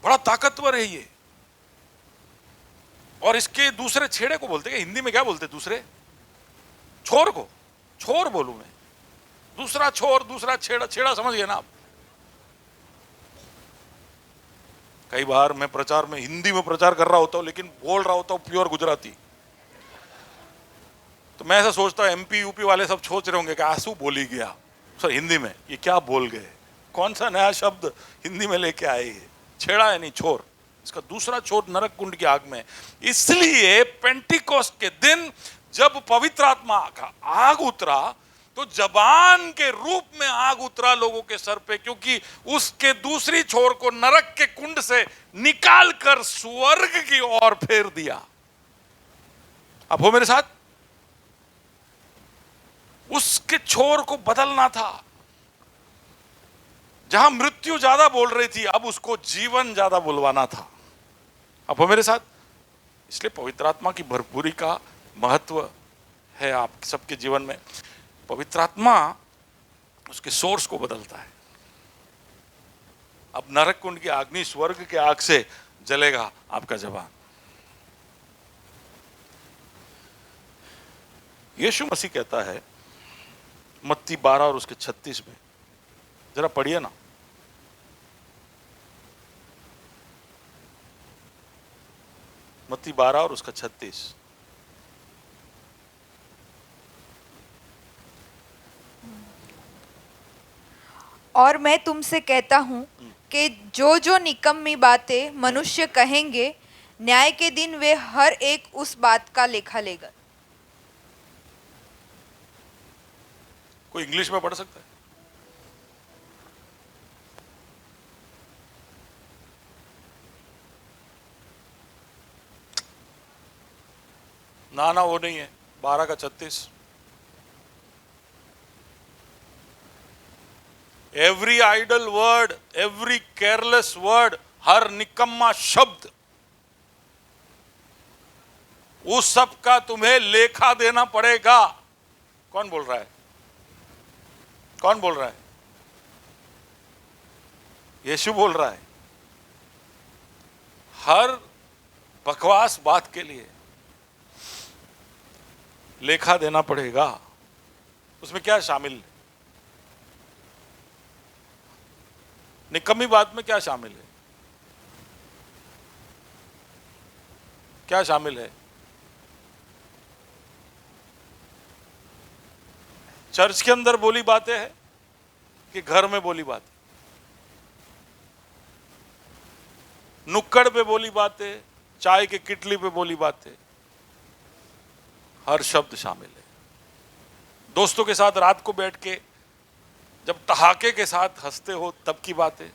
बड़ा ताकतवर है ये। और इसके दूसरे छेड़े को बोलते हैं, हिंदी में क्या बोलते हैं? दूसरे छोर को छोर बोलूं मैं, दूसरा छोर, दूसरा छेड़ा समझ गए ना आप? कई बार मैं प्रचार में हिंदी में प्रचार कर रहा होता हूं लेकिन बोल रहा होता हूं प्योर गुजराती, तो मैं ऐसा सोचता हूं एमपी यूपी वाले सब सोच रहे होंगे कि आंसू बोल ही गया सर हिंदी में, ये क्या बोल गए, कौन सा नया शब्द हिंदी में लेके आए। ये छेड़ा है नहीं, छोर। इसका दूसरा छोर नरक कुंड की आग में। इसलिए पेंटिकोस्ट के दिन जब पवित्र आत्मा का आग उतरा तो जबान के रूप में आग उतरा लोगों के सर पे, क्योंकि उसके दूसरी छोर को नरक के कुंड से निकाल कर स्वर्ग की ओर फेर दिया। अब हो मेरे साथ? उसके छोर को बदलना था। जहां मृत्यु ज्यादा बोल रही थी अब उसको जीवन ज्यादा बुलवाना था। अब हो मेरे साथ? इसलिए पवित्र आत्मा की भरपूरी का महत्व है आप सबके जीवन में। पवित्र आत्मा उसके सोर्स को बदलता है। अब नरक कुंड की अग्नि स्वर्ग के आग से जलेगा आपका जबान। यीशु मसीह कहता है मत्ती 12 और उसके 36 में, जरा पढ़िए ना। मत्ती 12 और उसका 36। और मैं तुमसे कहता हूँ कि जो निकम्मी बातें मनुष्य कहेंगे, न्याय के दिन वे हर एक उस बात का लेखा लेगा। कोई इंग्लिश में पढ़ सकता है? ना वो नहीं है। 12 का 36। Every idle word, every careless word, हर निकम्मा शब्द, उस सब का तुम्हें लेखा देना पड़ेगा। कौन बोल रहा है? कौन बोल रहा है? यीशु बोल रहा है। हर बकवास बात के लिए लेखा देना पड़ेगा। उसमें क्या शामिल है? निकम्मी बात में क्या शामिल है? क्या शामिल है? चर्च के अंदर बोली बातें हैं कि घर में बोली बातें? नुक्कड़ पे बोली बातें, चाय के किटली पे बोली बातें, हर शब्द शामिल है। दोस्तों के साथ रात को बैठ के जब ठहाके के साथ हंसते हो तब की बातें,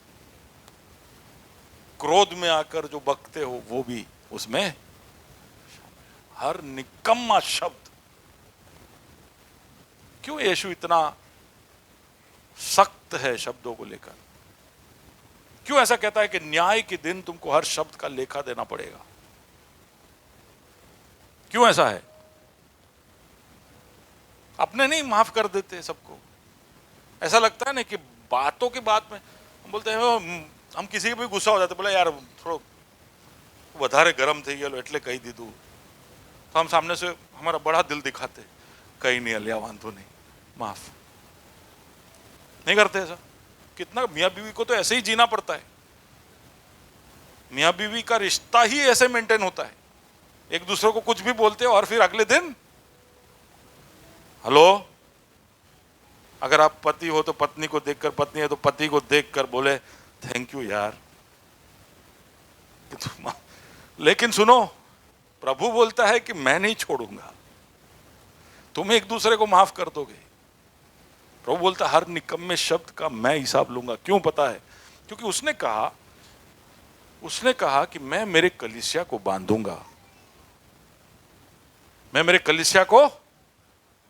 क्रोध में आकर जो बकते हो वो भी उसमें, हर निकम्मा शब्द। क्यों यीशु इतना सख्त है शब्दों को लेकर? क्यों ऐसा कहता है कि न्याय के दिन तुमको हर शब्द का लेखा देना पड़ेगा? क्यों ऐसा है? अपने नहीं माफ कर देते सबको? ऐसा लगता है ना कि बातों की बात में हम बोलते हैं, हम किसी के भी गुस्सा हो जाते, बोले यार थोड़ा વધારે ગરમ થઈ ગયેલો એટલે કહી દીધું, तो हम सामने से हमारा बड़ा दिल दिखाते, कहीं नहीं अलिया वांधो नहीं, माफ नहीं करते ऐसा। कितना मियाँ बीवी को तो ऐसे ही जीना पड़ता है। मियाँ बीवी का रिश्ता ही ऐसे मेंटेन होता है, एक दूसरे को कुछ भी बोलते हो और फिर अगले दिन हेलो। अगर आप पति हो तो पत्नी को देखकर, पत्नी है तो पति को देखकर बोले थैंक यू यार। लेकिन सुनो, प्रभु बोलता है कि मैं नहीं छोड़ूंगा, तुम एक दूसरे को माफ कर दोगे। प्रभु बोलता है हर निकम्मे शब्द का मैं हिसाब लूंगा। क्यों पता है? क्योंकि उसने कहा कि मैं मेरे कलीसिया को बांधूंगा, मैं मेरे कलीसिया को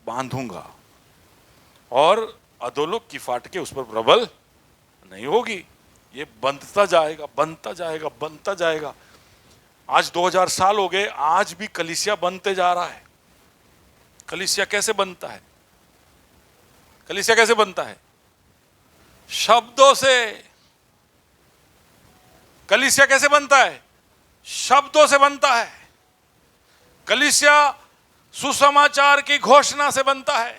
बांधूंगा और अधोलोक की फाटकें उस पर प्रबल नहीं होगी। ये बनता जाएगा, बनता जाएगा, बनता जाएगा। आज 2000 साल हो गए, आज भी कलीसिया बनते जा रहा है। कलीसिया कैसे बनता है? कलीसिया कैसे बनता है? शब्दों से। कलीसिया कैसे बनता है? शब्दों से बनता है। कलीसिया सुसमाचार की घोषणा से बनता है।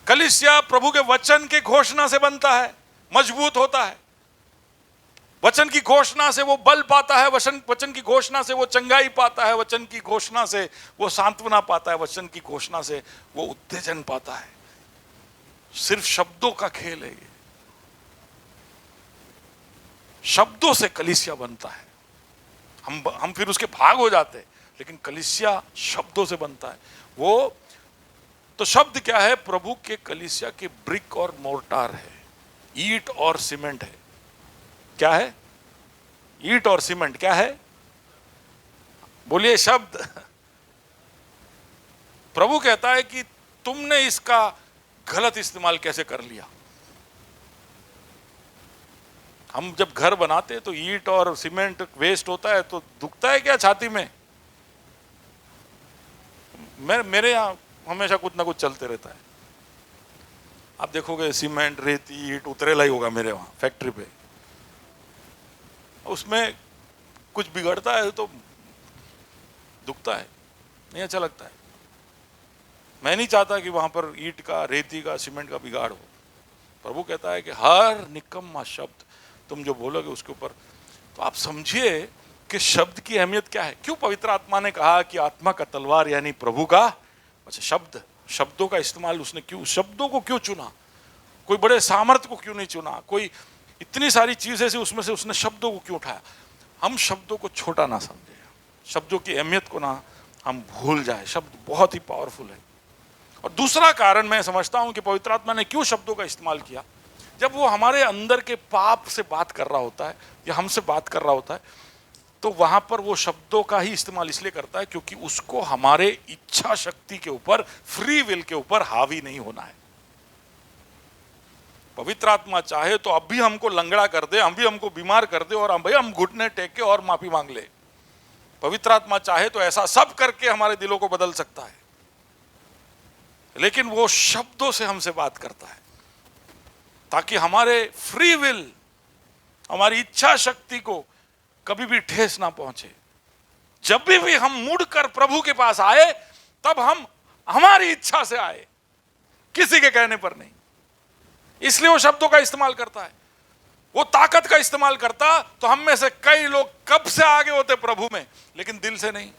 कलीसिया प्रभु के वचन की घोषणा से बनता है, मजबूत होता है। वचन की घोषणा से वो बल पाता है, वचन की घोषणा से वो चंगाई पाता है, वचन की घोषणा से वो सांत्वना पाता है, वचन की घोषणा से वो उत्तेजन पाता है। सिर्फ शब्दों का खेल है ये। शब्दों से कलीसिया बनता है। हम फिर उसके भाग हो जाते हैं, लेकिन कलीसिया शब्दों से बनता है। वो तो शब्द क्या है? प्रभु के कलीसिया के ब्रिक और मोर्टार है, ईंट और सीमेंट है। क्या है? ईंट और सीमेंट क्या है? बोलिए शब्द। प्रभु कहता है कि तुमने इसका गलत इस्तेमाल कैसे कर लिया। हम जब घर बनाते हैं तो ईंट और सीमेंट वेस्ट होता है तो दुखता है क्या छाती में? मेरे यहाँ हमेशा कुछ ना कुछ चलते रहता है। आप देखोगे सीमेंट, रेती, ईंट उतरेला ही होगा मेरे वहां फैक्ट्री पे। उसमें कुछ बिगड़ता है तो दुखता है, नहीं अच्छा लगता है। मैं नहीं चाहता कि वहां पर ईंट का, रेती का, सीमेंट का बिगाड़ हो। प्रभु कहता है कि हर निकम्मा शब्द तुम जो बोलोगे उसके ऊपर, तो आप समझिए कि शब्द की अहमियत क्या है। क्यों पवित्र आत्मा ने कहा कि आत्मा का तलवार यानी प्रभु का शब्द, शब्दों का इस्तेमाल उसने क्यों, शब्दों को क्यों चुना? कोई बड़े सामर्थ्य को क्यों नहीं चुना? कोई इतनी सारी चीजें से उसमें से उसने शब्दों को क्यों उठाया? हम शब्दों को छोटा ना समझे, शब्दों की अहमियत को ना हम भूल जाए। शब्द बहुत ही पावरफुल है। और दूसरा कारण मैं समझता हूं कि पवित्र आत्मा ने क्यों शब्दों का इस्तेमाल किया। जब वो हमारे अंदर के पाप से बात कर रहा होता है या हमसे बात कर रहा होता है, तो वहां पर वो शब्दों का ही इस्तेमाल इसलिए करता है क्योंकि उसको हमारे इच्छा शक्ति के ऊपर, फ्री विल के ऊपर हावी नहीं होना है। पवित्र आत्मा चाहे तो अब भी हमको लंगड़ा कर दे, हम भी हमको बीमार कर दे और हम घुटने टेक के और माफी मांग ले। पवित्र आत्मा चाहे तो ऐसा सब करके हमारे दिलों को बदल सकता है, लेकिन वो शब्दों से हमसे बात करता है ताकि हमारे फ्री विल, हमारी इच्छा शक्ति को कभी भी ठेस ना पहुंचे। जब भी हम मुड़कर प्रभु के पास आए तब हम हमारी इच्छा से आए, किसी के कहने पर नहीं। इसलिए वो शब्दों का इस्तेमाल करता है। वो ताकत का इस्तेमाल करता तो हम में से कई लोग कब से आगे होते प्रभु में, लेकिन दिल से नहीं,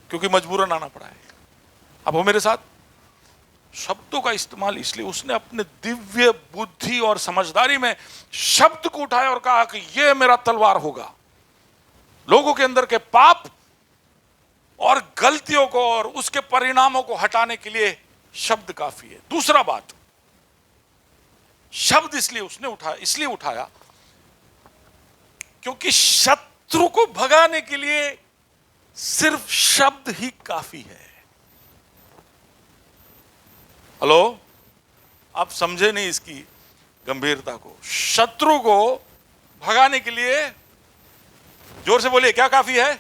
क्योंकि मजबूरन आना पड़ा है। अब हो मेरे साथ, शब्दों का इस्तेमाल, इसलिए उसने अपने दिव्य बुद्धि और समझदारी में शब्द को उठाया और कहा कि यह मेरा तलवार होगा। लोगों के अंदर के पाप और गलतियों को और उसके परिणामों को हटाने के लिए शब्द काफी है। दूसरा बात, शब्द इसलिए उठाया क्योंकि शत्रु को भगाने के लिए सिर्फ शब्द ही काफी है। हेलो, आप समझे नहीं इसकी गंभीरता को। शत्रु को भगाने के लिए, जोर से बोलिए, क्या काफी है?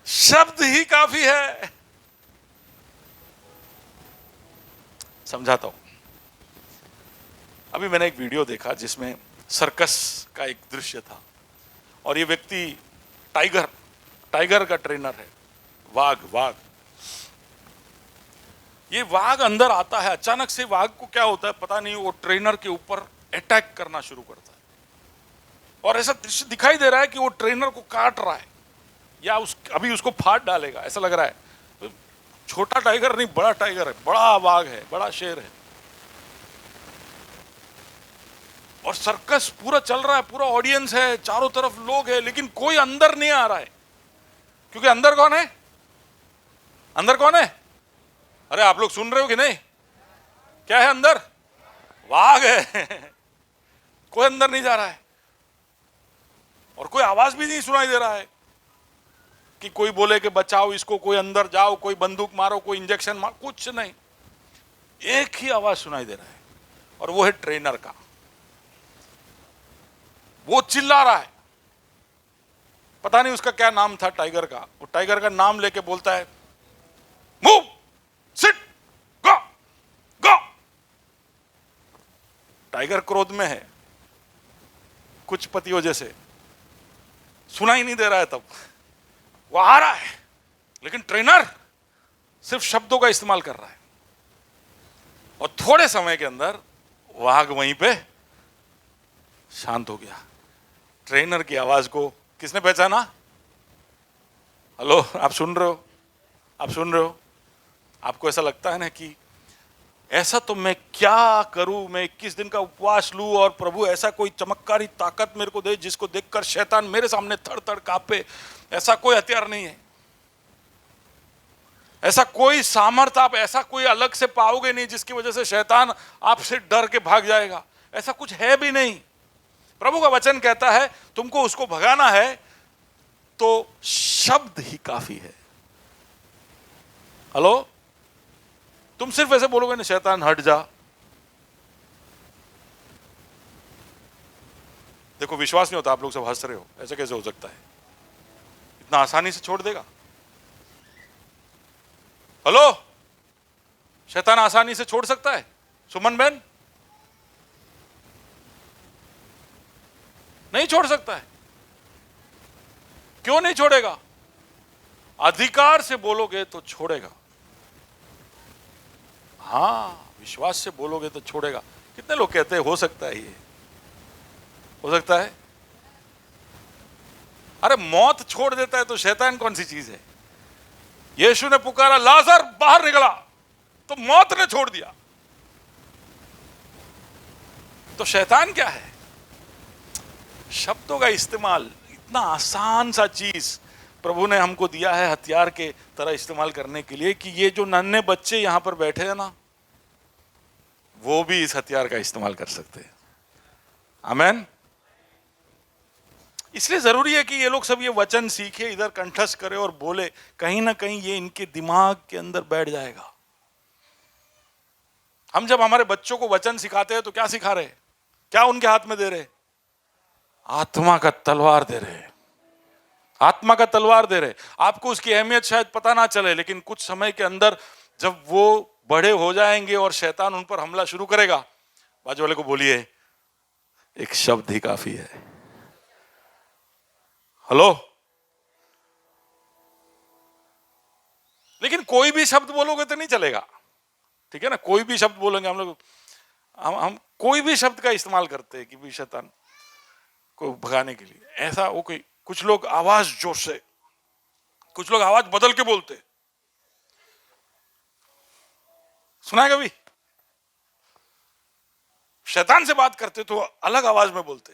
शब्द ही काफी है। समझाता हूं। अभी मैंने एक वीडियो देखा जिसमें सर्कस का एक दृश्य था और ये व्यक्ति टाइगर का ट्रेनर है। वाघ ये वाघ अंदर आता है। अचानक से वाघ को क्या होता है पता नहीं, वो ट्रेनर के ऊपर अटैक करना शुरू करता है और ऐसा दृश्य दिखाई दे रहा है कि वो ट्रेनर को काट रहा है या अभी उसको फाड़ डालेगा, ऐसा लग रहा है। तो छोटा टाइगर नहीं, बड़ा टाइगर है, बड़ा वाघ है, बड़ा शेर है और सर्कस पूरा चल रहा है, पूरा ऑडियंस है, चारों तरफ लोग हैं, लेकिन कोई अंदर नहीं आ रहा है। क्योंकि अंदर कौन है? अंदर कौन है? अरे आप लोग सुन रहे हो कि नहीं? क्या है अंदर? वाघ है। कोई अंदर नहीं जा रहा है और कोई आवाज भी नहीं सुनाई दे रहा है कि कोई बोले कि बचाओ इसको, कोई अंदर जाओ, कोई बंदूक मारो, कोई इंजेक्शन मारो, कुछ नहीं। एक ही आवाज सुनाई दे रहा है और वो है ट्रेनर का। वो चिल्ला रहा है, पता नहीं उसका क्या नाम था टाइगर का। वो टाइगर का नाम लेके बोलता है, मूव, सिट, गो, गो। टाइगर क्रोध में है, कुछ पतियों जैसे, सुनाई नहीं दे रहा है। तब वो आ रहा है लेकिन ट्रेनर सिर्फ शब्दों का इस्तेमाल कर रहा है और थोड़े समय के अंदर वाघ वहीं पे शांत हो गया। ट्रेनर की आवाज को किसने पहचाना? हेलो, आप सुन रहे हो? आप सुन रहे हो? आपको ऐसा लगता है ना कि ऐसा तो मैं क्या करूं, मैं 21 दिन का उपवास लूं और प्रभु ऐसा कोई चमत्कारी ताकत मेरे को दे जिसको देखकर शैतान मेरे सामने थर थर कांपे। ऐसा कोई हथियार नहीं है, ऐसा कोई सामर्थ आप ऐसा कोई अलग से पाओगे नहीं जिसकी वजह से शैतान आपसे डर के भाग जाएगा। ऐसा कुछ है भी नहीं। प्रभु का वचन कहता है तुमको उसको भगाना है तो शब्द ही काफी है। हेलो, तुम सिर्फ ऐसे बोलोगे ना, शैतान हट जा। देखो, विश्वास नहीं होता, आप लोग सब हंस रहे हो, ऐसे कैसे हो सकता है? इतना आसानी से छोड़ देगा? हेलो, शैतान आसानी से छोड़ सकता है? सुमन बहन, नहीं छोड़ सकता है। क्यों नहीं छोड़ेगा? अधिकार से बोलोगे तो छोड़ेगा। हाँ, विश्वास से बोलोगे तो छोड़ेगा। कितने लोग कहते हैं हो सकता है, ये हो सकता है? अरे मौत छोड़ देता है तो शैतान कौन सी चीज है? यीशु ने पुकारा, लाजर बाहर निकला, तो मौत ने छोड़ दिया। तो शैतान क्या है? शब्दों का इस्तेमाल, इतना आसान सा चीज प्रभु ने हमको दिया है हथियार के तरह इस्तेमाल करने के लिए कि ये जो नन्हे बच्चे यहां पर बैठे हैं ना, वो भी इस हथियार का इस्तेमाल कर सकते हैं। आमेन। इसलिए जरूरी है कि ये लोग सब ये वचन सीखे, इधर कंठस्थ करे और बोले। कहीं ना कहीं ये इनके दिमाग के अंदर बैठ जाएगा। हम जब हमारे बच्चों को वचन सिखाते हैं तो क्या सिखा रहे? क्या उनके हाथ में दे रहे? आत्मा का तलवार दे रहे। आत्मा का तलवार दे रहे। आपको उसकी अहमियत शायद पता ना चले, लेकिन कुछ समय के अंदर जब वो बड़े हो जाएंगे और शैतान उन पर हमला शुरू करेगा, बाजू वाले को बोलिए, एक शब्द ही काफी है। हेलो, लेकिन कोई भी शब्द बोलोगे तो नहीं चलेगा, ठीक है ना? कोई भी शब्द बोलेंगे हम लोग, हम कोई भी शब्द का इस्तेमाल करते हैं कि भी शैतान को भगाने के लिए। ऐसा वो कोई, कुछ लोग आवाज जोर से, कुछ लोग आवाज बदल के बोलते। सुना है कभी? शैतान से बात करते तो अलग आवाज में बोलते,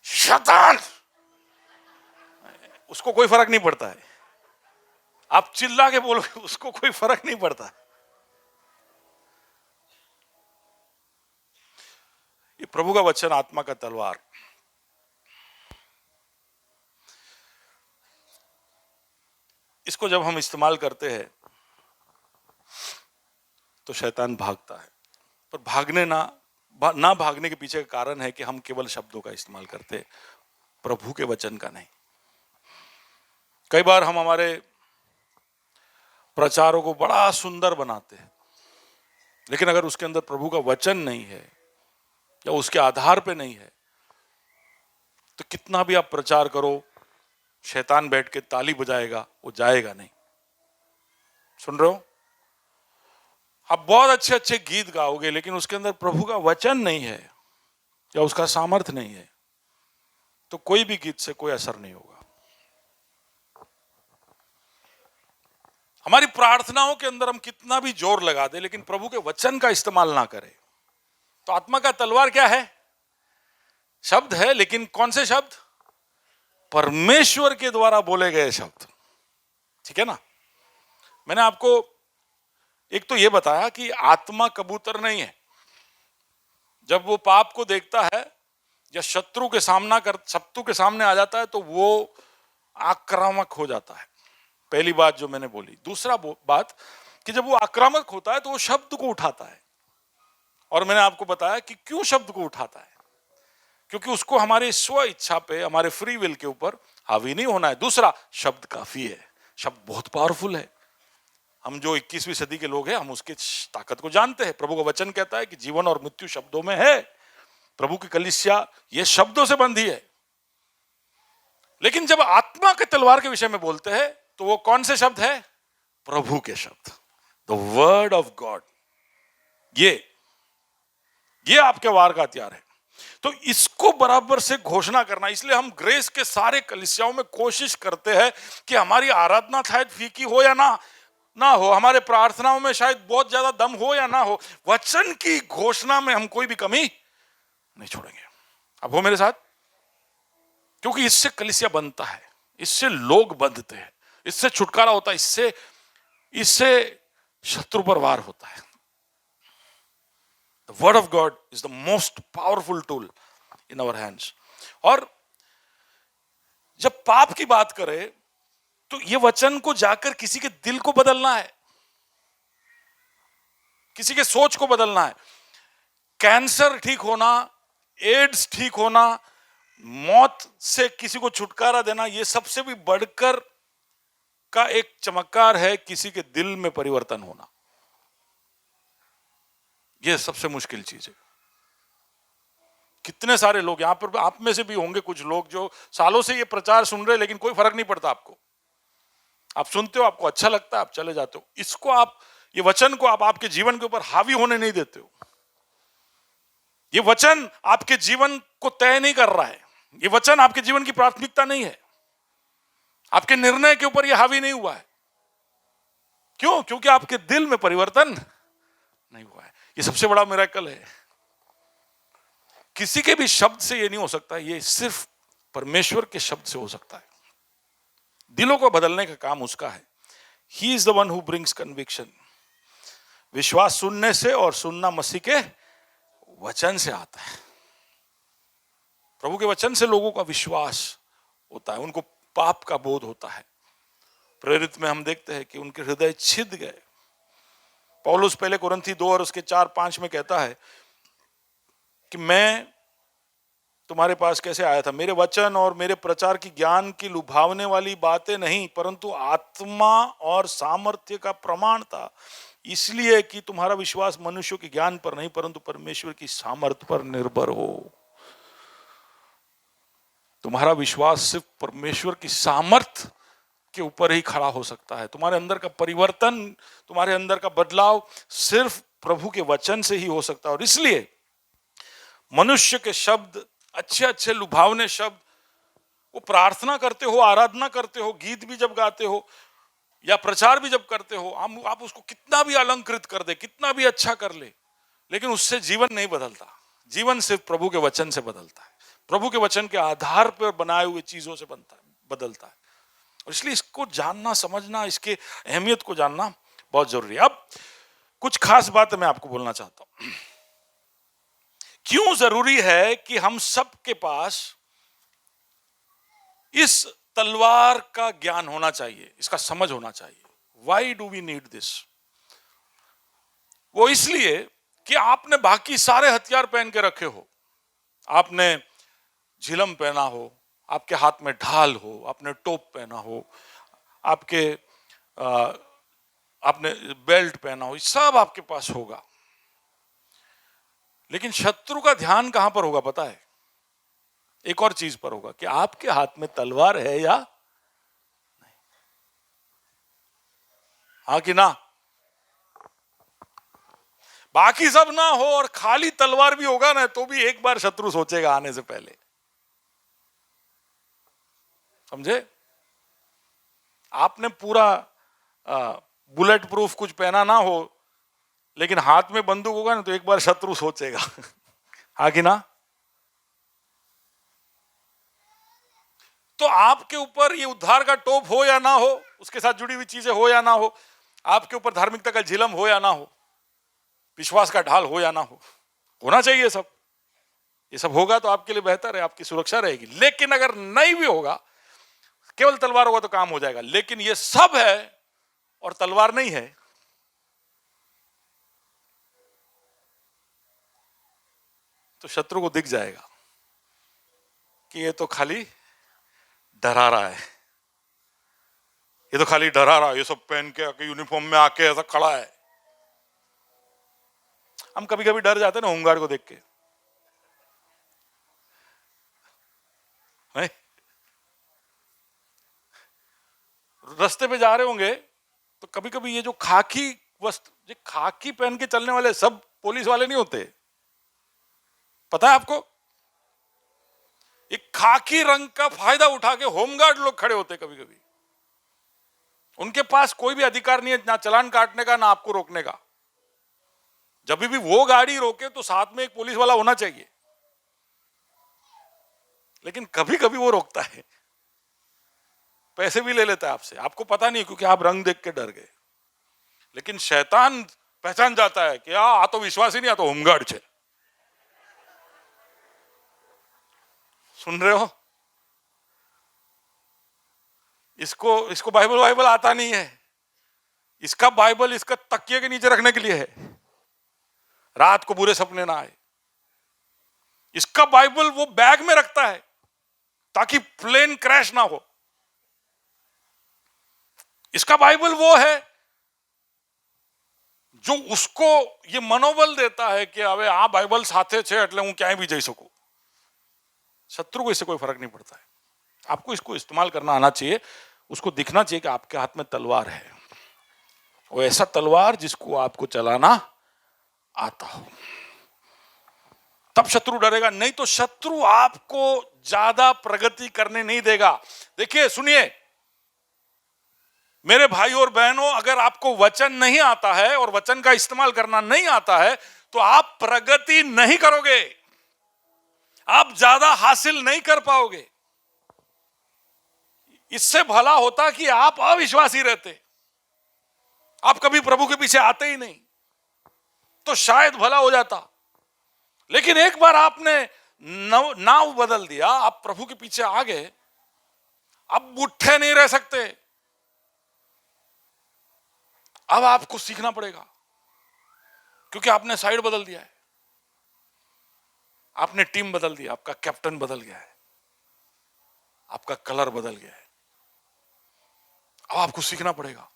शैतान, उसको कोई फर्क नहीं पड़ता है। आप चिल्ला के बोलोगे, उसको कोई फर्क नहीं पड़ता। ये प्रभु का वचन आत्मा का तलवार, इसको जब हम इस्तेमाल करते हैं तो शैतान भागता है। पर ना भागने के पीछे का कारण है कि हम केवल शब्दों का इस्तेमाल करते हैं, प्रभु के वचन का नहीं। कई बार हम हमारे प्रचारों को बड़ा सुंदर बनाते हैं, लेकिन अगर उसके अंदर प्रभु का वचन नहीं है या उसके आधार पे नहीं है तो कितना भी आप प्रचार करो, शैतान बैठ के ताली बजाएगा, वो जाएगा नहीं। सुन रहे हो? आप बहुत अच्छे अच्छे गीत गाओगे, लेकिन उसके अंदर प्रभु का वचन नहीं है या उसका सामर्थ्य नहीं है तो कोई भी गीत से कोई असर नहीं होगा। हमारी प्रार्थनाओं के अंदर हम कितना भी जोर लगा दे, लेकिन प्रभु के वचन का इस्तेमाल ना करें तो आत्मा का तलवार क्या है? शब्द है, लेकिन कौन से शब्द? परमेश्वर के द्वारा बोले गए शब्द। ठीक है ना? मैंने आपको एक तो यह बताया कि आत्मा कबूतर नहीं है। जब वो पाप को देखता है या शत्रु के सामने आ जाता है तो वो आक्रामक हो जाता है। पहली बात जो मैंने बोली। दूसरा बात कि जब वो आक्रामक होता है तो वो शब्द को उठाता है, और मैंने आपको बताया कि क्यों शब्द को उठाता है, क्योंकि उसको हमारे स्व इच्छा पे, हमारे फ्री विल के ऊपर हावी नहीं होना है। दूसरा, शब्द काफी है, शब्द बहुत पावरफुल है। हम जो 21वीं सदी के लोग हैं, हम उसकी ताकत को जानते हैं। प्रभु का वचन कहता है कि जीवन और मृत्यु शब्दों में है। प्रभु की कलीसिया ये शब्दों से बंधी है। लेकिन जब आत्मा के तलवार के विषय में बोलते हैं तो वो कौन से शब्द है? प्रभु के शब्द, द वर्ड ऑफ गॉड। ये आपके वार का हथियार है। तो इसको बराबर से घोषणा करना, इसलिए हम ग्रेस के सारे कलीसियाओं में कोशिश करते हैं कि हमारी आराधना शायद फीकी हो या ना हो, हमारे प्रार्थनाओं में शायद बहुत ज्यादा दम हो या ना हो, वचन की घोषणा में हम कोई भी कमी नहीं छोड़ेंगे। अब हो मेरे साथ? क्योंकि इससे कलीसिया बनता है, इससे लोग बंधते हैं, इससे छुटकारा होता है, इससे शत्रु पर वार होता है। The word of God is the most powerful tool in our hands. और जब पाप की बात करें तो ये वचन को जाकर किसी के दिल को बदलना है, किसी के सोच को बदलना है। कैंसर ठीक होना, एड्स ठीक होना, मौत से किसी को छुटकारा देना, ये सबसे भी बढ़कर का एक चमत्कार है किसी के दिल में परिवर्तन होना। यह सबसे मुश्किल चीज है। कितने सारे लोग यहां पर, आप में से भी होंगे कुछ लोग जो सालों से ये प्रचार सुन रहे, लेकिन कोई फर्क नहीं पड़ता आपको। आप सुनते हो, आपको अच्छा लगता है, आप चले जाते हो। ये वचन को आप आपके जीवन के ऊपर हावी होने नहीं देते हो। ये वचन आपके जीवन को तय नहीं कर रहा है। ये वचन आपके जीवन की प्राथमिकता नहीं है। आपके निर्णय के ऊपर ये हावी नहीं हुआ है। क्यों? क्योंकि आपके दिल में परिवर्तन नहीं हुआ है। ये सबसे बड़ा मिरेकल है। किसी के भी शब्द से ये नहीं हो सकता, ये सिर्फ परमेश्वर के शब्द से हो सकता है। दिलों को बदलने का काम उसका है। He is the one who brings conviction. विश्वास सुनने से, और सुनना मसीह के वचन से आता है। प्रभु के वचन से लोगों का विश्वास होता है, उनको पाप का बोध होता है। प्रेरित में हम देखते हैं कि उनके हृदय छिद गए। पौलुस पहले कुरिन्थी 2 और उसके 4-5 में कहता है कि मैं तुम्हारे पास कैसे आया था, मेरे वचन और मेरे प्रचार की ज्ञान की लुभावने वाली बातें नहीं, परंतु आत्मा और सामर्थ्य का प्रमाण था, इसलिए कि तुम्हारा विश्वास मनुष्यों के ज्ञान पर नहीं परंतु परमेश्वर की सामर्थ्य पर निर्भर हो। तुम्हारा विश्वास सिर्फ परमेश्वर की सामर्थ्य के ऊपर ही खड़ा हो सकता है। तुम्हारे अंदर का परिवर्तन, तुम्हारे अंदर का बदलाव सिर्फ प्रभु के वचन से ही हो सकता है। और इसलिए मनुष्य के शब्द, अच्छे अच्छे लुभावने शब्द, वो प्रार्थना करते हो, आराधना करते हो, गीत भी जब गाते हो, या प्रचार भी जब करते हो, आप उसको कितना भी अलंकृत कर दे, कितना भी अच्छा कर ले, लेकिन उससे जीवन नहीं बदलता। जीवन सिर्फ प्रभु के वचन से बदलता है, प्रभु के वचन के आधार पर बनाए हुए चीजों से बदलता है। और इसलिए इसको जानना, समझना, इसके अहमियत को जानना बहुत जरूरी है। अब कुछ खास बातें मैं आपको बोलना चाहता हूं। क्यों जरूरी है कि हम सब के पास इस तलवार का ज्ञान होना चाहिए, इसका समझ होना चाहिए। Why do we need this? वो इसलिए कि आपने बाकी सारे हथियार पहन के रखे हो, आपने झिलम पहना हो, आपके हाथ में ढाल हो, आपने टोप पहना हो, आपने बेल्ट पहना हो, सब आपके पास होगा। लेकिन शत्रु का ध्यान कहां पर होगा पता है? एक और चीज पर होगा कि आपके हाथ में तलवार है या नहीं। हाँ कि ना? बाकी सब ना हो और खाली तलवार भी होगा ना, तो भी एक बार शत्रु सोचेगा आने से पहले। समझे? आपने पूरा बुलेट प्रूफ कुछ पहना ना हो, लेकिन हाथ में बंदूक होगा ना, तो एक बार शत्रु सोचेगा। हाँ कि ना? तो आपके ऊपर ये उद्धार का टोप हो या ना हो, उसके साथ जुड़ी हुई चीजें हो या ना हो, आपके ऊपर धार्मिकता का झिलम हो या ना हो, विश्वास का ढाल हो या ना हो, होना चाहिए सब। ये सब होगा तो आपके लिए बेहतर है, आपकी सुरक्षा रहेगी। लेकिन अगर नहीं भी होगा, केवल तलवार होगा तो काम हो जाएगा। लेकिन ये सब है और तलवार नहीं है, तो शत्रु को दिख जाएगा कि ये तो खाली डरा रहा है, ये तो खाली डरा रहा है, ये सब पहन के यूनिफॉर्म में आके ऐसा खड़ा है। हम कभी कभी डर जाते हैं ना होमगार्ड को देख के, नहीं? रास्ते पे जा रहे होंगे तो कभी कभी ये जो खाकी वस्त्र, ये खाकी पहन के चलने वाले सब पुलिस वाले नहीं होते, पता है आपको? एक खाकी रंग का फायदा उठा के होमगार्ड लोग खड़े होते कभी कभी। उनके पास कोई भी अधिकार नहीं है ना चालान काटने का, ना आपको रोकने का। जब भी वो गाड़ी रोके तो साथ में एक पुलिस वाला होना चाहिए, लेकिन कभी कभी वो रोकता है, पैसे भी ले लेता है आपसे, आपको पता नहीं क्योंकि आप रंग देख के डर गए। लेकिन शैतान पहचान जाता है कि आ तो विश्वास ही नहीं, आ तो होमगार्ड छे। सुन रहे हो? इसको बाइबल आता नहीं है, इसका बाइबल इसका तकिए के नीचे रखने के लिए है, रात को बुरे सपने ना आए। इसका बाइबल वो बैग में रखता है ताकि प्लेन क्रैश ना हो। इसका बाइबल वो है जो उसको ये मनोबल देता है कि अबे आ बाइबल साथे छे એટલે હું ક્યાંય भी જઈ सकूं। शत्रु को इससे कोई फर्क नहीं पड़ता है। आपको इसको इस्तेमाल करना आना चाहिए, उसको दिखना चाहिए कि आपके हाथ में तलवार है, वो ऐसा तलवार जिसको आपको चलाना आता हो, तब शत्रु डरेगा। नहीं तो शत्रु आपको ज्यादा प्रगति करने नहीं देगा। देखिए, सुनिए मेरे भाई और बहनों, अगर आपको वचन नहीं आता है और वचन का इस्तेमाल करना नहीं आता है तो आप प्रगति नहीं करोगे, आप ज्यादा हासिल नहीं कर पाओगे। इससे भला होता कि आप अविश्वासी रहते, आप कभी प्रभु के पीछे आते ही नहीं, तो शायद भला हो जाता। लेकिन एक बार आपने नाव बदल दिया, आप प्रभु के पीछे आ गए, अब उठे नहीं रह सकते। अब आपको सीखना पड़ेगा, क्योंकि आपने साइड बदल दिया है, आपने टीम बदल दिया, आपका कैप्टन बदल गया है, आपका कलर बदल गया है। अब आपको सीखना पड़ेगा।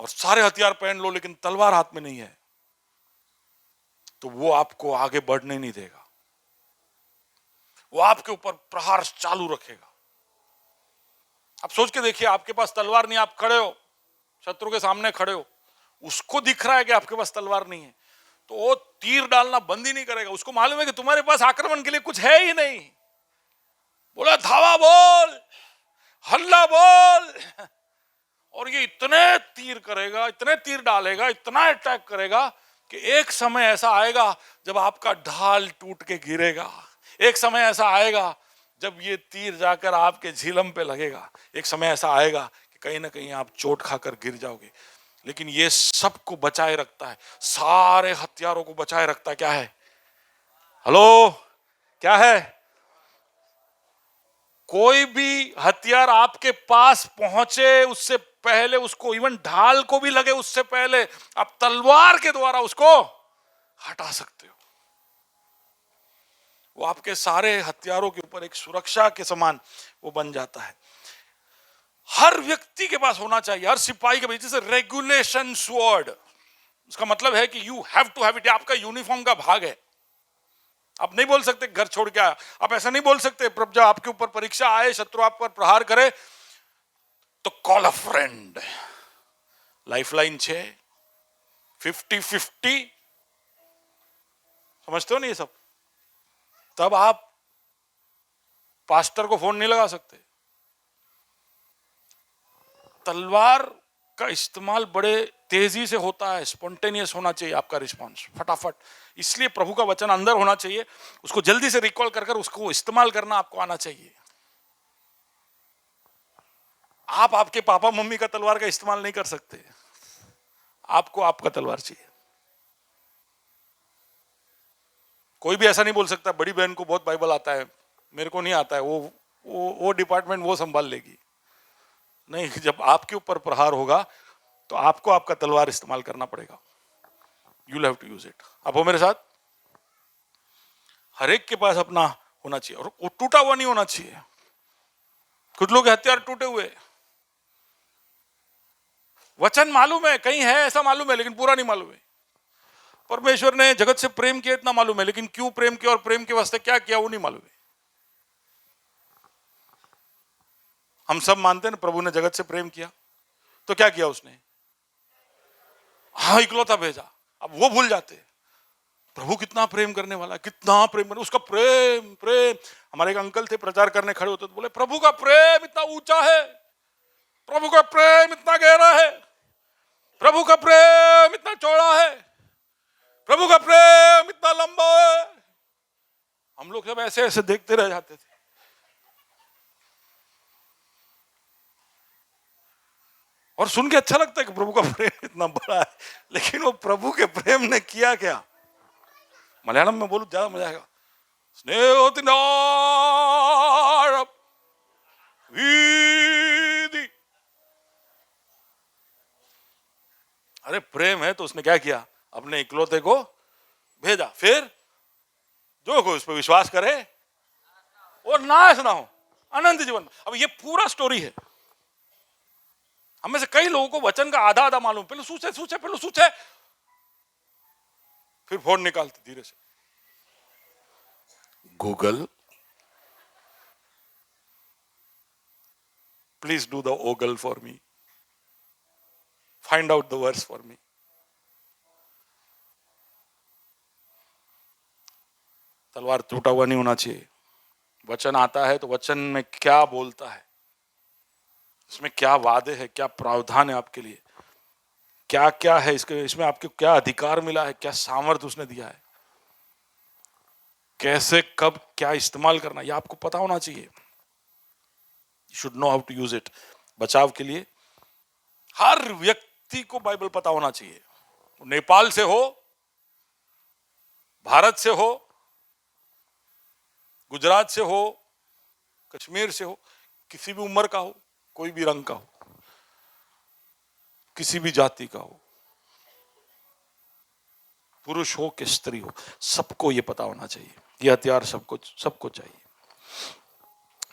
और सारे हथियार पहन लो लेकिन तलवार हाथ में नहीं है, तो वो आपको आगे बढ़ने नहीं देगा, वो आपके ऊपर प्रहार चालू रखेगा। आप सोच के देखिए, आपके पास तलवार नहीं, आप खड़े हो, शत्रु के सामने खड़े हो, उसको दिख रहा है कि आपके पास तलवार नहीं है, तो वो तीर डालना बंद ही नहीं करेगा। उसको मालूम है कि तुम्हारे पास आक्रमण के लिए कुछ है ही नहीं। बोला धावा बोल, हल्ला बोल, और ये इतने तीर करेगा, इतने तीर डालेगा, इतना अटैक करेगा कि एक समय ऐसा आएगा जब आपका ढाल टूट के गिरेगा। एक समय ऐसा आएगा जब ये तीर जाकर आपके झिलम पे लगेगा। एक समय ऐसा आएगा कि कहीं ना कहीं आप चोट खाकर गिर जाओगे। लेकिन ये सबको बचाए रखता है, सारे हथियारों को बचाए रखता है। क्या है? हेलो, क्या है? कोई भी हथियार आपके पास पहुंचे उससे पहले, उसको इवन ढाल को भी लगे उससे पहले आप तलवार के द्वारा उसको हटा सकते हो। वो आपके सारे हथियारों के ऊपर एक सुरक्षा के समान वो बन जाता है। हर व्यक्ति के पास होना चाहिए, हर सिपाही के पास, जैसे रेगुलेशन स्वॉर्ड। उसका मतलब है कि you have to have it, आपका यूनिफॉर्म का भाग है। आप नहीं बोल सकते घर छोड़ के आया, आप ऐसा नहीं बोल सकते। जब आपके ऊपर परीक्षा आए, शत्रु आप पर प्रहार करे, तो कॉल अ फ्रेंड। लाइफलाइन 6, 50-50, समझते हो ना ये सब? तब आप पास्टर को फोन नहीं लगा सकते। तलवार का इस्तेमाल बड़े तेजी से होता है, स्पॉन्टेनियस होना चाहिए आपका रिस्पॉन्स, फटाफट। इसलिए प्रभु का वचन अंदर होना चाहिए, उसको जल्दी से रिकॉल कर उसको इस्तेमाल करना आपको आना चाहिए। आप आपके पापा मम्मी का तलवार का इस्तेमाल नहीं कर सकते, आपको आपका तलवार चाहिए। कोई भी ऐसा नहीं बोल सकता बड़ी बहन को बहुत बाइबल आता है, मेरे को नहीं आता है, वो डिपार्टमेंट वो संभाल लेगी। नहीं, जब आपके ऊपर प्रहार होगा तो आपको आपका तलवार इस्तेमाल करना पड़ेगा। You have to use it. आप हो मेरे साथ? हर एक के पास अपना होना चाहिए, और वो टूटा हुआ नहीं होना चाहिए। कुछ लोग हथियार टूटे हुए, वचन मालूम है, कहीं है ऐसा मालूम है, लेकिन पूरा नहीं मालूम है। परमेश्वर ने जगत से प्रेम किया इतना मालूम है, लेकिन क्यों प्रेम किया और प्रेम के वास्ते क्या किया वो नहीं मालूम है। हम सब मानते हैं प्रभु ने जगत से प्रेम किया, तो क्या किया उसने? हाँ, इकलौता भेजा। अब वो भूल जाते प्रभु कितना प्रेम करने वाला, कितना प्रेम करने, उसका प्रेम प्रेम। हमारे एक अंकल थे, प्रचार करने खड़े होते तो बोले प्रभु का प्रेम इतना ऊंचा है, प्रभु का प्रेम इतना गहरा है, प्रभु का प्रेम इतना चौड़ा है, प्रभु का प्रेम इतना लंबा है। हम लोग सब ऐसे ऐसे देखते रह जाते थे। और सुन के अच्छा लगता है कि प्रभु का प्रेम इतना बड़ा है, लेकिन वो प्रभु के प्रेम ने किया क्या? मलयालम में बोलूं ज्यादा मजा आएगा। स्नेहोतिनारम वीदी। अरे प्रेम है तो उसने क्या किया? अपने इकलौते को भेजा, फिर जो कोई उस पर विश्वास करे और नाश ना हो, अनंत जीवन। अब ये पूरा स्टोरी है। हम में से कई लोगों को वचन का आधा आधा मालूम, पहले सूचे फिर फोन निकालते धीरे से, Google please do the Google for me, find out the verse for me. तलवार टूटा हुआ नहीं होना चाहिए। वचन आता है तो वचन में क्या बोलता है, इसमें क्या वादे है, क्या प्रावधान है आपके लिए, क्या क्या है इसमें आपको क्या अधिकार मिला है, क्या सामर्थ्य उसने दिया है, कैसे कब क्या इस्तेमाल करना, ये आपको पता होना चाहिए। You should know how to use it. बचाव के लिए हर व्यक्ति को बाइबल पता होना चाहिए। नेपाल से हो, भारत से हो, गुजरात से हो, कश्मीर से हो, किसी भी उम्र का हो, कोई भी रंग का हो, किसी भी जाति का हो, पुरुष हो कि स्त्री हो, सबको ये पता होना चाहिए। ये हथियार सबको चाहिए।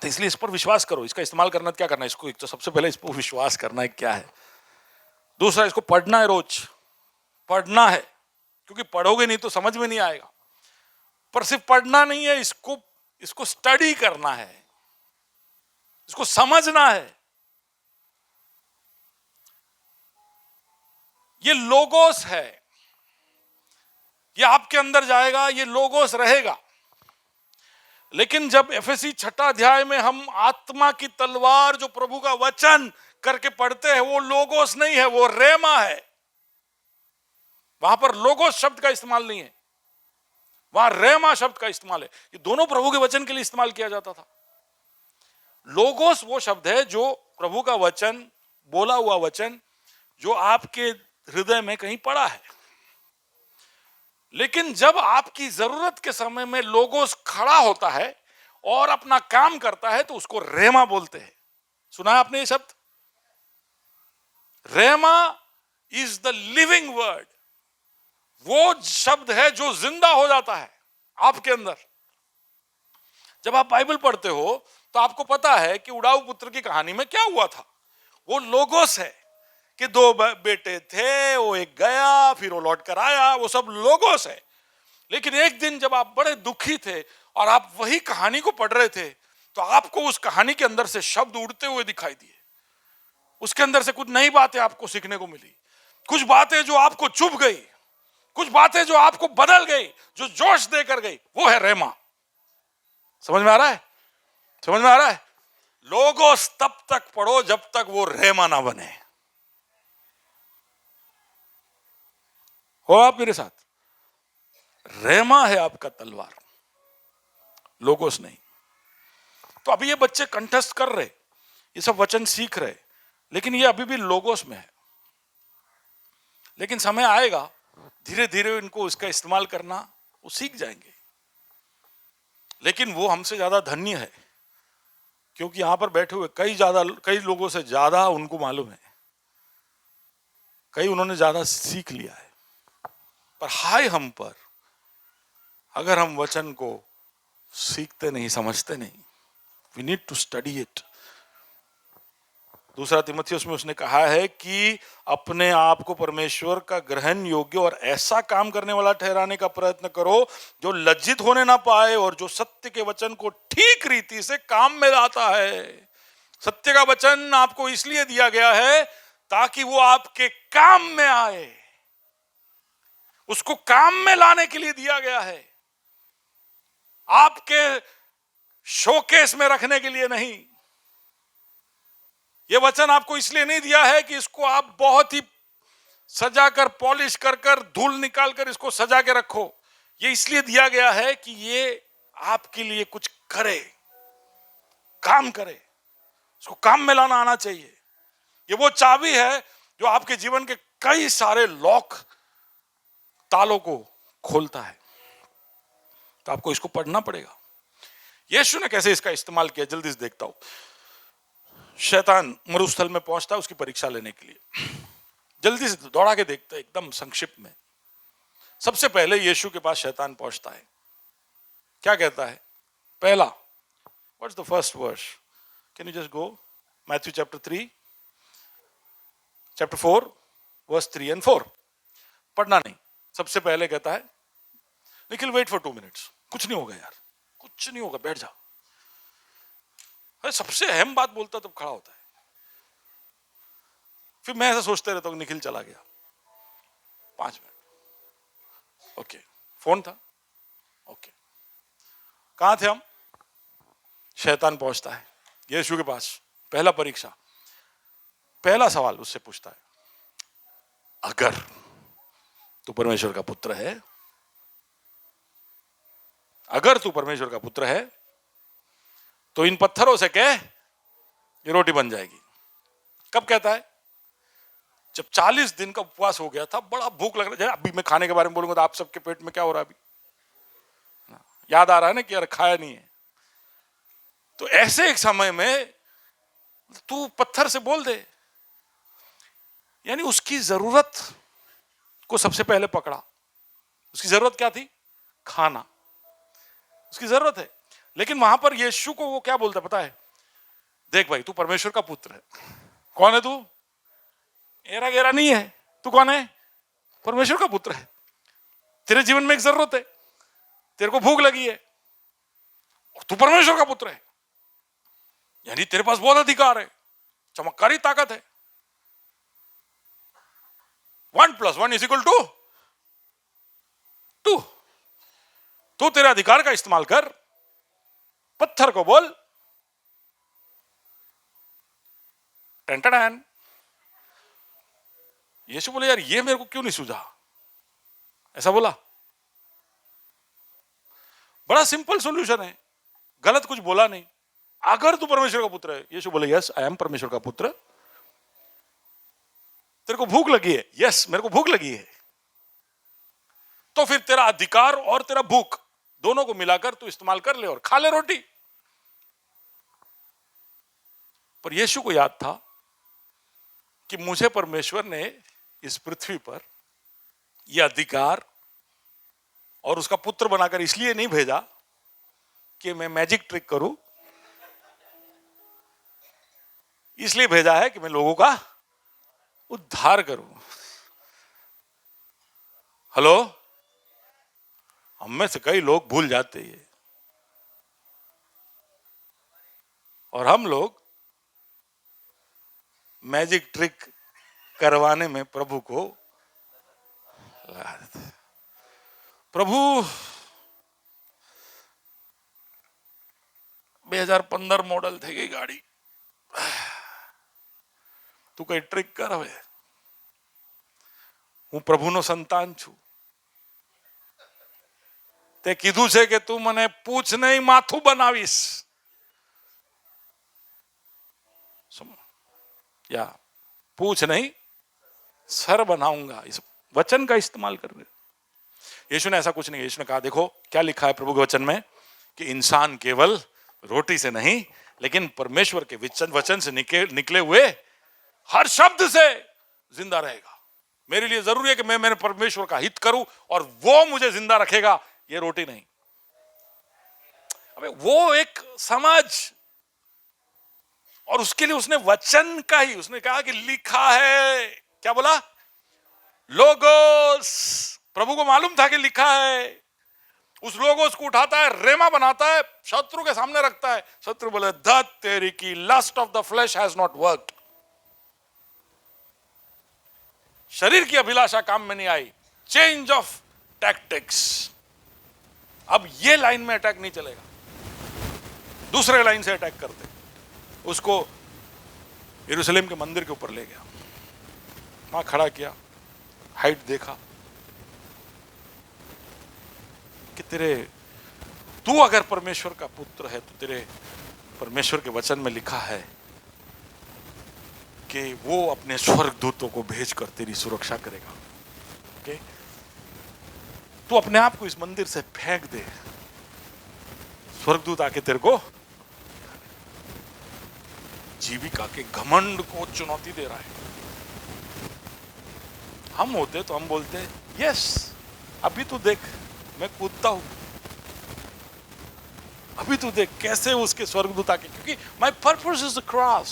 तो इसलिए इस पर विश्वास करो। इसका इस्तेमाल करना क्या करना है? इसको एक तो सबसे पहले इस पर विश्वास करना है क्या है। दूसरा, इसको पढ़ना है, रोज पढ़ना है, क्योंकि पढ़ोगे नहीं तो समझ में नहीं आएगा। पर सिर्फ पढ़ना नहीं है, इसको स्टडी करना है, इसको समझना है। ये लोगोस है, ये आपके अंदर जाएगा, ये लोगोस रहेगा। लेकिन जब एफएसी 6 अध्याय में हम आत्मा की तलवार जो प्रभु का वचन करके पढ़ते हैं वो लोगोस नहीं है, वो रेमा है। वहां पर लोगोस शब्द का इस्तेमाल नहीं है, वहां रेमा शब्द का इस्तेमाल है। ये दोनों प्रभु के वचन के लिए इस्तेमाल किया जाता था। लोगोस वो शब्द है जो प्रभु का वचन, बोला हुआ वचन, जो आपके हृदय में कहीं पड़ा है। लेकिन जब आपकी जरूरत के समय में लोगोस खड़ा होता है और अपना काम करता है तो उसको रेमा बोलते हैं। सुना है आपने ये शब्द? रेमा इज द लिविंग वर्ड। वो शब्द है जो जिंदा हो जाता है आपके अंदर। जब आप बाइबल पढ़ते हो तो आपको पता है कि उड़ाऊ पुत्र की कहानी में क्या हुआ था। वो लोगोस है कि दो बेटे थे, वो एक गया, फिर वो लौट कर आया, वो सब लोगोस है। लेकिन एक दिन जब आप बड़े दुखी थे और आप वही कहानी को पढ़ रहे थे तो आपको उस कहानी के अंदर से शब्द उड़ते हुए दिखाई दिए। उसके अंदर से कुछ नई बातें आपको सीखने को मिली, कुछ बातें जो आपको चुभ गई, कुछ बातें जो आपको बदल गई, जो जोश देकर गई। वो है रेमा। समझ में आ रहा है? समझ में आ रहा है? लोगोस तब तक पढ़ो जब तक वो रेमा ना बने। हो आप मेरे साथ? रेमा है आपका तलवार, लोगोस नहीं। तो अभी ये बच्चे कंठस्थ कर रहे, ये सब वचन सीख रहे, लेकिन ये अभी भी लोगोस में है। लेकिन समय आएगा, धीरे धीरे इनको इसका इस्तेमाल करना वो सीख जाएंगे। लेकिन वो हमसे ज्यादा धन्य है, क्योंकि यहां पर बैठे हुए कई लोगों से ज्यादा उनको मालूम है, कई उन्होंने ज्यादा सीख लिया है। पर हाय हम पर, अगर हम वचन को सीखते नहीं, समझते नहीं। We need to study it. दूसरा तीमुथियुस में उसने कहा है कि अपने आप को परमेश्वर का ग्रहण योग्य और ऐसा काम करने वाला ठहराने का प्रयत्न करो जो लज्जित होने ना पाए और जो सत्य के वचन को ठीक रीति से काम में लाता है। सत्य का वचन आपको इसलिए दिया गया है ताकि वो आपके काम में आए, उसको काम में लाने के लिए दिया गया है, आपके शोकेस में रखने के लिए नहीं। यह वचन आपको इसलिए नहीं दिया है कि इसको आप बहुत ही सजाकर, पॉलिश कर कर, धूल निकाल कर इसको सजा के रखो। ये इसलिए दिया गया है कि ये आपके लिए कुछ करे, काम करे, उसको काम में लाना आना चाहिए। ये वो चाबी है जो आपके जीवन के कई सारे लॉक, तालों को खोलता है। तो आपको इसको पढ़ना पड़ेगा। यीशु ने कैसे इसका इस्तेमाल किया, जल्दी से देखता हूं। शैतान मरुस्थल में पहुंचता है उसकी परीक्षा लेने के लिए। जल्दी से दौड़ा के देखते हैं, एकदम संक्षिप्त में। सबसे पहले यीशु के पास शैतान पहुंचता है, क्या कहता है? पहला, what's the first verse? Can you just go? Matthew chapter 3, chapter 4, verse 3 and 4। पढ़ना नहीं। सबसे पहले कहता है, निखिल वेट फॉर 2 minutes। कुछ नहीं होगा यार, कुछ नहीं होगा, बैठ जा। सबसे अहम बात बोलता तब खड़ा होता है। फिर मैं ऐसा सोचते रहता हूं, निखिल चला गया 5 मिनट, ओके, फोन था, ओके, कहां थे हम? शैतान पहुंचता है यीशु के पास। पहला परीक्षा, पहला सवाल उससे पूछता है, अगर तू परमेश्वर का पुत्र है, अगर तू परमेश्वर का पुत्र है तो इन पत्थरों से कह ये रोटी बन जाएगी। कब कहता है? जब 40 दिन का उपवास हो गया था, बड़ा भूख लग रहा है। अभी मैं खाने के बारे में बोलूंगा तो आप सबके पेट में क्या हो रहा है अभी? याद आ रहा है ना कि यार खाया नहीं है। तो ऐसे एक समय में तू पत्थर से बोल दे, यानी उसकी जरूरत को सबसे पहले पकड़ा। उसकी जरूरत क्या थी? खाना, उसकी जरूरत है। लेकिन वहां पर यीशु को वो क्या बोलता पता है? देख भाई, तू परमेश्वर का पुत्र है। कौन है तू? एरा गेरा नहीं है। तू कौन है? परमेश्वर का पुत्र है। तेरे जीवन में एक जरूरत है, तेरे को भूख लगी है, तू परमेश्वर का पुत्र है, यानी तेरे पास बहुत अधिकार है, चमत्कारी ताकत है। 1 + 1 = 2। तो तेरे अधिकार का इस्तेमाल कर, पत्थर को बोल टन यीशु बोले यार ये मेरे को क्यों नहीं सूझा, ऐसा बोला। बड़ा सिंपल सॉल्यूशन है, गलत कुछ बोला नहीं। अगर तू परमेश्वर का पुत्र है, यीशु बोले यस आई एम परमेश्वर का पुत्र। तेरे को भूख लगी है, यस मेरे को भूख लगी है, तो फिर तेरा अधिकार और तेरा भूख दोनों को मिलाकर तू इस्तेमाल कर ले और खा ले रोटी। पर यीशु को याद था कि मुझे परमेश्वर ने इस पृथ्वी पर यह अधिकार और उसका पुत्र बनाकर इसलिए नहीं भेजा कि मैं मैजिक ट्रिक करूं, इसलिए भेजा है कि मैं लोगों का उद्धार करूं। हेलो, हम में से कई लोग भूल जाते हैं और हम लोग मैजिक ट्रिक करवाने में प्रभु को लगा देते। प्रभु 2015 मॉडल थी गई गाड़ी, तू कई ट्रिक कर હવે, હું પ્રભુનો સંતાન છું, તે કીધું છે કે તું મને પૂછ નહીં માથું બનાવીશ, या पूछ नहीं सर बनाऊंगा, इस वचन का इस्तेमाल कर रहे। यीशु ने ऐसा कुछ नहीं, यीशु ने कहा देखो क्या लिखा है प्रभु के वचन में कि इंसान केवल रोटी से नहीं लेकिन परमेश्वर के वचन से निकले हुए हर शब्द से जिंदा रहेगा। मेरे लिए जरूरी है कि मैं मेरे परमेश्वर का हित करूं और वो मुझे जिंदा रखेगा, ये रोटी नहीं। अबे वो एक समझ, और उसके लिए उसने वचन का ही, उसने कहा कि लिखा है, क्या बोला? लोगोस। प्रभु को मालूम था कि लिखा है, उस लोगोस को उठाता है, रेमा बनाता है, शत्रु के सामने रखता है। शत्रु बोले धत तेरी की, lust of the flesh has not worked. शरीर की अभिलाषा काम में नहीं आई। Change of tactics. अब ये लाइन में अटैक नहीं चलेगा, दूसरे लाइन से अटैक करते। उसको यरूशलेम के मंदिर के ऊपर ले गया, वहां खड़ा किया, हाइट देखा कि तू अगर परमेश्वर का पुत्र है तो तेरे परमेश्वर के वचन में लिखा है कि वो अपने स्वर्गदूतों को भेजकर तेरी सुरक्षा करेगा। ओके, तू अपने आप को इस मंदिर से फेंक दे, स्वर्गदूत आके तेरे को जीविका के घमंड को चुनौती दे रहा है। हम होते तो हम बोलते यस अभी तू देख मैं कूदता हूं, अभी तू देख कैसे उसके स्वर्गदूत आके, क्योंकि my purpose is the cross.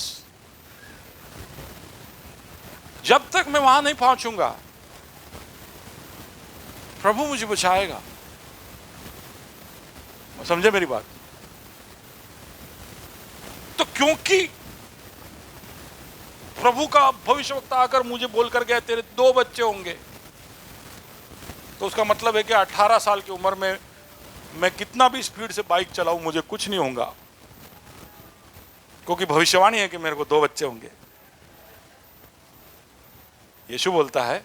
जब तक मैं वहां नहीं पहुंचूंगा प्रभु मुझे बचाएगा। समझे मेरी बात? तो क्योंकि प्रभु का भविष्यवक्ता आकर मुझे बोलकर गया तेरे 2 बच्चे होंगे, तो उसका मतलब है कि 18 साल की उम्र में मैं कितना भी स्पीड से बाइक चलाऊं मुझे कुछ नहीं होगा, क्योंकि भविष्यवाणी है कि मेरे को 2 बच्चे होंगे। यीशु बोलता है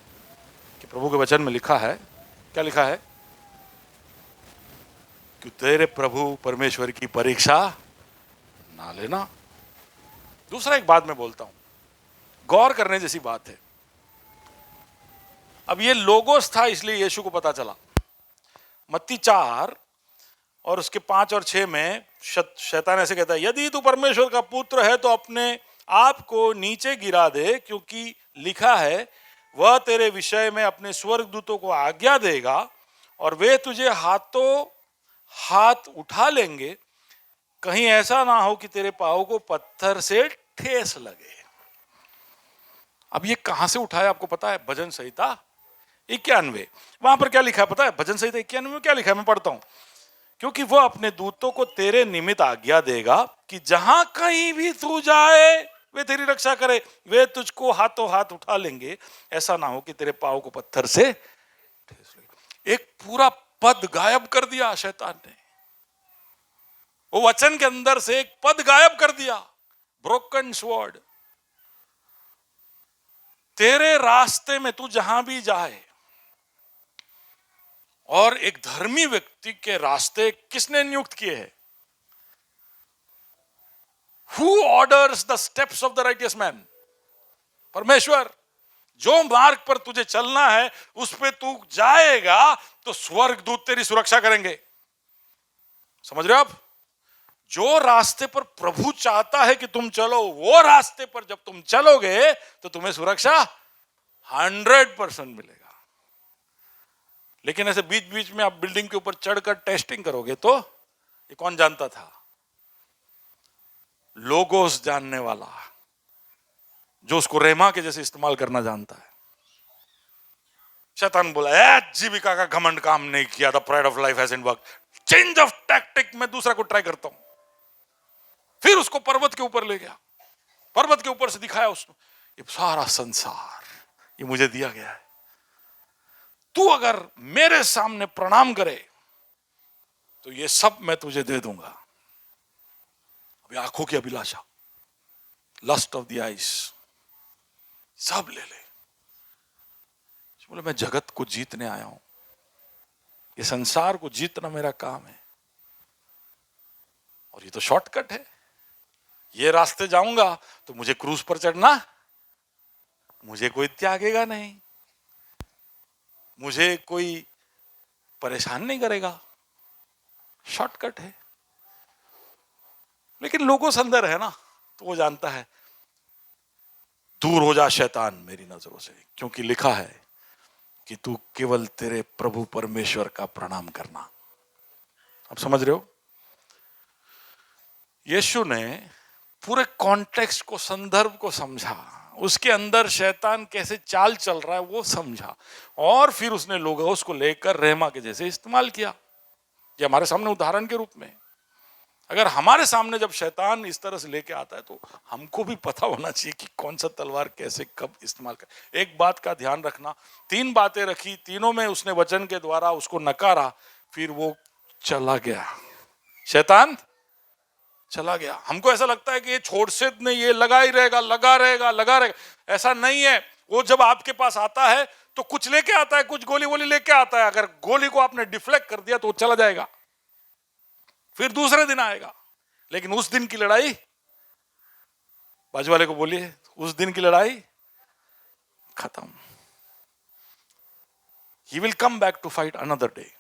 कि प्रभु के वचन में लिखा है, क्या लिखा है? कि तेरे प्रभु परमेश्वर की परीक्षा ना लेना। दूसरा एक बात मैं बोलता हूं, गौर करने जैसी बात है। अब ये लोगोस था इसलिए यीशु को पता चला। मत्ती 4 और उसके 5 और 6 में शैतान ऐसे कहता है, यदि तू परमेश्वर का पुत्र है तो अपने आप को नीचे गिरा दे, क्योंकि लिखा है वह तेरे विषय में अपने स्वर्गदूतों को आज्ञा देगा और वे तुझे हाथों हाथ उठा लेंगे, कहीं ऐसा ना हो कि तेरे पाँव को पत्थर से ठेस लगे। अब ये कहां से उठाया आपको पता है? भजन संहिता 91। वहां पर क्या लिखा है पता है? भजन संहिता 91 में क्या लिखा है, मैं पढ़ता हूं। क्योंकि वह अपने दूतों को तेरे निमित्त आज्ञा देगा कि जहां कहीं भी तू जाए वे तेरी रक्षा करे, वे तुझको हाथों हाथ उठा लेंगे, ऐसा ना हो कि तेरे पाँव को पत्थर से ठेस लगे। एक पूरा पद गायब कर दिया शैतान ने, वो वचन के अंदर से एक पद गायब कर दिया, ब्रोकन स्वॉर्ड। तेरे रास्ते में तू जहां भी जाए, और एक धर्मी व्यक्ति के रास्ते किसने नियुक्त किए हैं? Who orders the steps of the righteous man? परमेश्वर। जो मार्ग पर तुझे चलना है उस पे तू जाएगा तो स्वर्गदूत तेरी सुरक्षा करेंगे। समझ रहे हो आप? जो रास्ते पर प्रभु चाहता है कि तुम चलो, वो रास्ते पर जब तुम चलोगे तो तुम्हें सुरक्षा 100% मिलेगा। लेकिन ऐसे बीच बीच में आप बिल्डिंग के ऊपर चढ़कर टेस्टिंग करोगे तो ये कौन जानता था? लोगोस जानने वाला, जो उसको रेमा के जैसे इस्तेमाल करना जानता है। शैतान बोला, जीविका का घमंड काम नहीं किया, the pride of life hasn't work, change of tactic, मैं दूसरा को ट्राई करता हूं। फिर उसको पर्वत के ऊपर ले गया, पर्वत के ऊपर से दिखाया उसने, ये सारा संसार ये मुझे दिया गया है, तू अगर मेरे सामने प्रणाम करे तो ये सब मैं तुझे दे दूंगा। अभी आंखों की अभिलाषा, लस्ट ऑफ द आइज, सब ले ले। बोले मैं जगत को जीतने आया हूं, ये संसार को जीतना मेरा काम है, और ये तो शॉर्टकट है, ये रास्ते जाऊंगा तो मुझे क्रूज पर चढ़ना, मुझे कोई त्यागेगा नहीं, मुझे कोई परेशान नहीं करेगा, शॉर्टकट है। लेकिन लोगों से अंदर है ना, तो वो जानता है दूर हो जा शैतान मेरी नजरों से, क्योंकि लिखा है कि तू केवल तेरे प्रभु परमेश्वर का प्रणाम करना। आप समझ रहे हो? यीशु ने पूरे कॉन्टेक्स्ट को, संदर्भ को समझा, उसके अंदर शैतान कैसे चाल चल रहा है वो समझा, और फिर उसने लोगों उसको लेकर रहमा के जैसे इस्तेमाल किया। ये हमारे सामने उदाहरण के रूप में, अगर हमारे सामने जब शैतान इस तरह से लेके आता है तो हमको भी पता होना चाहिए कि कौन सा तलवार कैसे कब इस्तेमाल कर। एक बात का ध्यान रखना, 3 बातें रखी, तीनों में उसने वचन के द्वारा उसको नकारा, फिर वो चला गया, शैतान चला गया। हमको ऐसा लगता है कि ये छोड़ से नहीं, ये लगा ही रहेगा, लगा रहेगा, लगा रहेगा। ऐसा नहीं है। वो जब आपके पास आता है तो कुछ लेके आता है, कुछ गोली वोली लेके आता है। अगर गोली को आपने डिफ्लेक्ट कर दिया तो वो चला जाएगा, फिर दूसरे दिन आएगा। लेकिन उस दिन की लड़ाई, बाजू वाले को बोलिए, उस दिन की लड़ाई खत्म। He will come back to fight another day.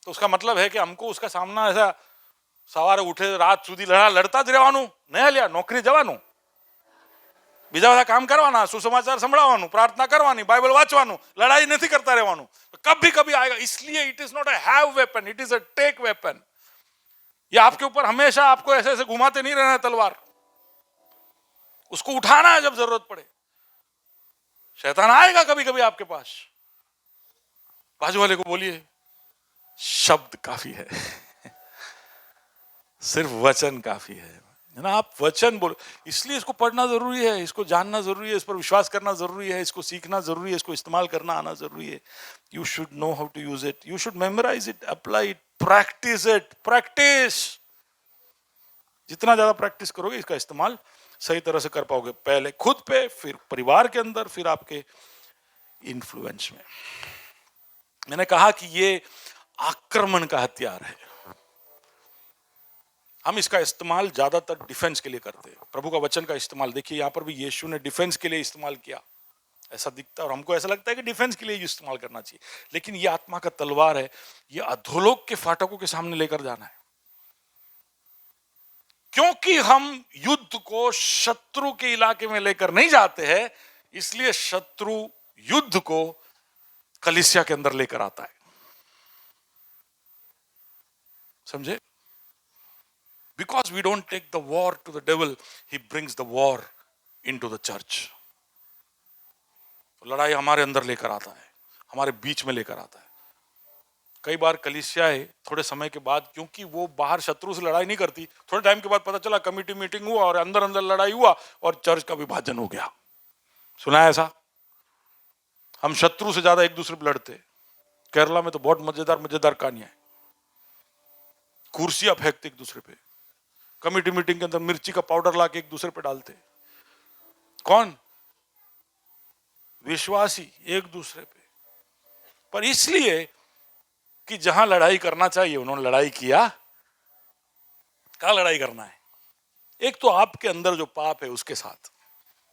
तो उसका मतलब है कि हमको उसका सामना ऐसा सवारे उठे रात સુધી લડતા જ રહેવાનું, નહીં લ્યા નોકરી જવાનું, બીજા બધા કામ કરવાના, સુસમાચાર સંભળાવવાનું, प्रार्थना करवानी, बाइबल वांचવાનું, लड़ाई नहीं करता रहવાનું। कभी कभी आएगा, इसलिए it is not a have weapon, it is a take weapon. ये आपके ऊपर हमेशा आपको ऐसे ऐसे घुमाते नहीं रहना है तलवार, उसको उठाना है जब जरूरत पड़े। शैतान आएगा कभी कभी आपके पास। बाजू वाले को बोलिए, शब्द काफी है, सिर्फ वचन काफी है ना। आप वचन बोलो, इसलिए इसको पढ़ना जरूरी है, इसको जानना जरूरी है, इस पर विश्वास करना जरूरी है, इसको सीखना जरूरी है, इसको इस्तेमाल करना आना जरूरी है। You should know how to use it, you should memorise it, apply it, practise it. Practice, जितना ज्यादा प्रैक्टिस करोगे इसका इस्तेमाल सही तरह से कर पाओगे, पहले खुद पे, फिर परिवार के अंदर, फिर आपके इन्फ्लुएंस में। मैंने कहा कि ये आक्रमण का हथियार है। हम इसका इस्तेमाल ज्यादातर डिफेंस के लिए करते हैं। प्रभु का वचन का इस्तेमाल देखिए, यहां पर भी यीशु ने डिफेंस के लिए इस्तेमाल किया, ऐसा दिखता है, और हमको ऐसा लगता है कि डिफेंस के लिए इस्तेमाल करना चाहिए। लेकिन ये आत्मा का तलवार है, ये अधोलोक के फाटकों के सामने लेकर जाना है। क्योंकि हम युद्ध को शत्रु के इलाके में लेकर नहीं जाते हैं, इसलिए शत्रु युद्ध को कलीसिया के अंदर लेकर आता है। समझे? Because we don't take the war to the devil, he brings the war into the church. लड़ाई हमारे अंदर लेकर आता है, हमारे बीच में लेकर आता है। कई बार कलीसियाएं थोड़े समय के बाद, क्योंकि वो बाहर शत्रु से लड़ाई नहीं करती, थोड़े टाइम के बाद पता चला कमिटी मीटिंग हुआ और अंदर अंदर लड़ाई हुआ और चर्च का विभाजन हो गया। सुना है ऐसा? हम शत्रु से ज्यादा एक दूसरे पर लड़ते। केरला में तो बहुत मजेदार मजेदार कहानियां है। कुर्सियां फेंकते एक दूसरे पे, कमिटी मीटिंग के अंदर मिर्ची का पाउडर लाके एक दूसरे पे डालते, कौन? विश्वासी एक दूसरे पे। पर इसलिए कि जहां लड़ाई करना चाहिए उन्होंने लड़ाई किया। कहां लड़ाई करना है? एक तो आपके अंदर जो पाप है उसके साथ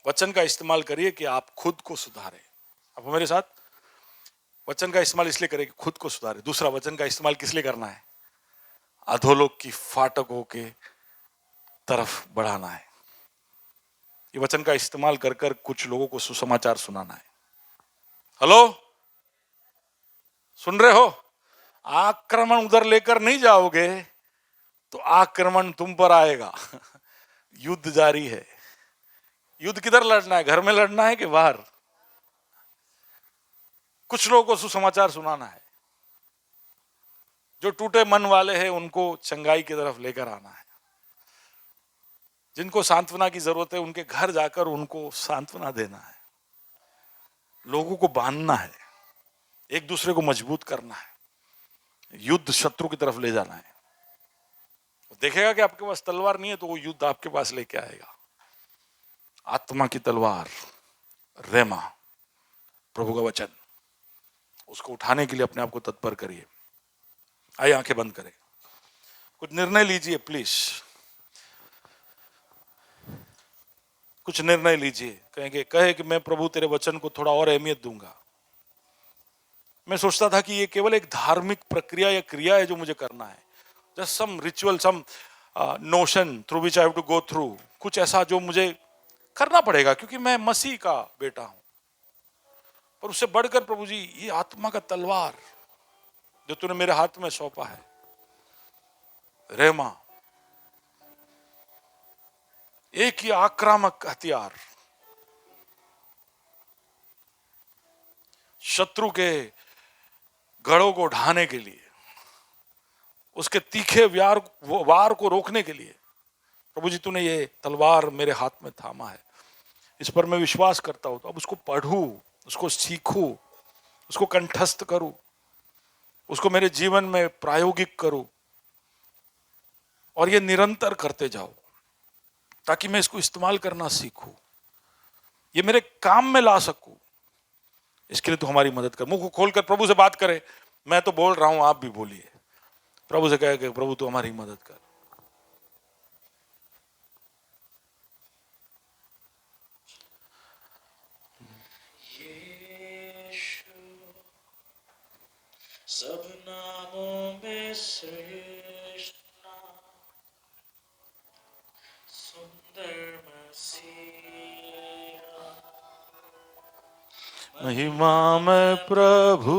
वचन का इस्तेमाल करिए कि आप खुद को सुधारें। आप मेरे साथ वचन का इस्तेमाल इसलिए करें कि खुद को सुधारें। दूसरा, वचन का इस्तेमाल किस लिए करना है? अधोलोक की फाटकों के तरफ बढ़ाना है। ये वचन का इस्तेमाल कर कर कुछ लोगों को सुसमाचार सुनाना है। हेलो, सुन रहे हो? आक्रमण उधर लेकर नहीं जाओगे तो आक्रमण तुम पर आएगा। युद्ध जारी है। युद्ध किधर लड़ना है? घर में लड़ना है कि बाहर? कुछ लोगों को सुसमाचार सुनाना है। जो टूटे मन वाले हैं उनको चंगाई की तरफ लेकर आना है। जिनको सांत्वना की जरूरत है उनके घर जाकर उनको सांत्वना देना है। लोगों को बांधना है, एक दूसरे को मजबूत करना है, युद्ध शत्रु की तरफ ले जाना है। देखेगा कि आपके पास तलवार नहीं है तो वो युद्ध आपके पास लेके आएगा। आत्मा की तलवार, रेमा, प्रभु का वचन, उसको उठाने के लिए अपने आप को तत्पर करिए। आइए आंखें बंद करें, कुछ निर्णय लीजिए प्लीज। कुछ निर्णय लीजिए। कहे कि मैं प्रभु तेरे वचन को थोड़ा और अहमियत दूंगा। मैं सोचता था कि ये केवल एक धार्मिक प्रक्रिया या क्रिया है जो मुझे करना है, just some ritual, some notion through which I have to go through, कुछ ऐसा जो मुझे करना पड़ेगा क्योंकि मैं मसीह का बेटा हूं। पर उससे बढ़कर प्रभु जी, ये आत्मा का तलवार जो तूने मेरे हाथ में सौंपा है, रेमा, एक ही आक्रामक हथियार, शत्रु के गढ़ों को ढाने के लिए, उसके तीखे वार को रोकने के लिए प्रभु जी तूने ये तलवार मेरे हाथ में थामा है। इस पर मैं विश्वास करता हूं। तो अब उसको पढ़ूं, उसको सीखूं, उसको कंठस्थ करूं, उसको मेरे जीवन में प्रायोगिक करूं और ये निरंतर करते जाओ ताकि मैं इसको इस्तेमाल करना सीखूं, ये मेरे काम में ला सकूं। इसके लिए तो हमारी मदद कर। मुंह को खोलकर प्रभु से बात करे। मैं तो बोल रहा हूं, आप भी बोलिए। प्रभु से कहे कि प्रभु तू हमारी मदद कर। सब नामों में श्रेष्ठ नाम, सुंदर मसीहा, महिमा में प्रभु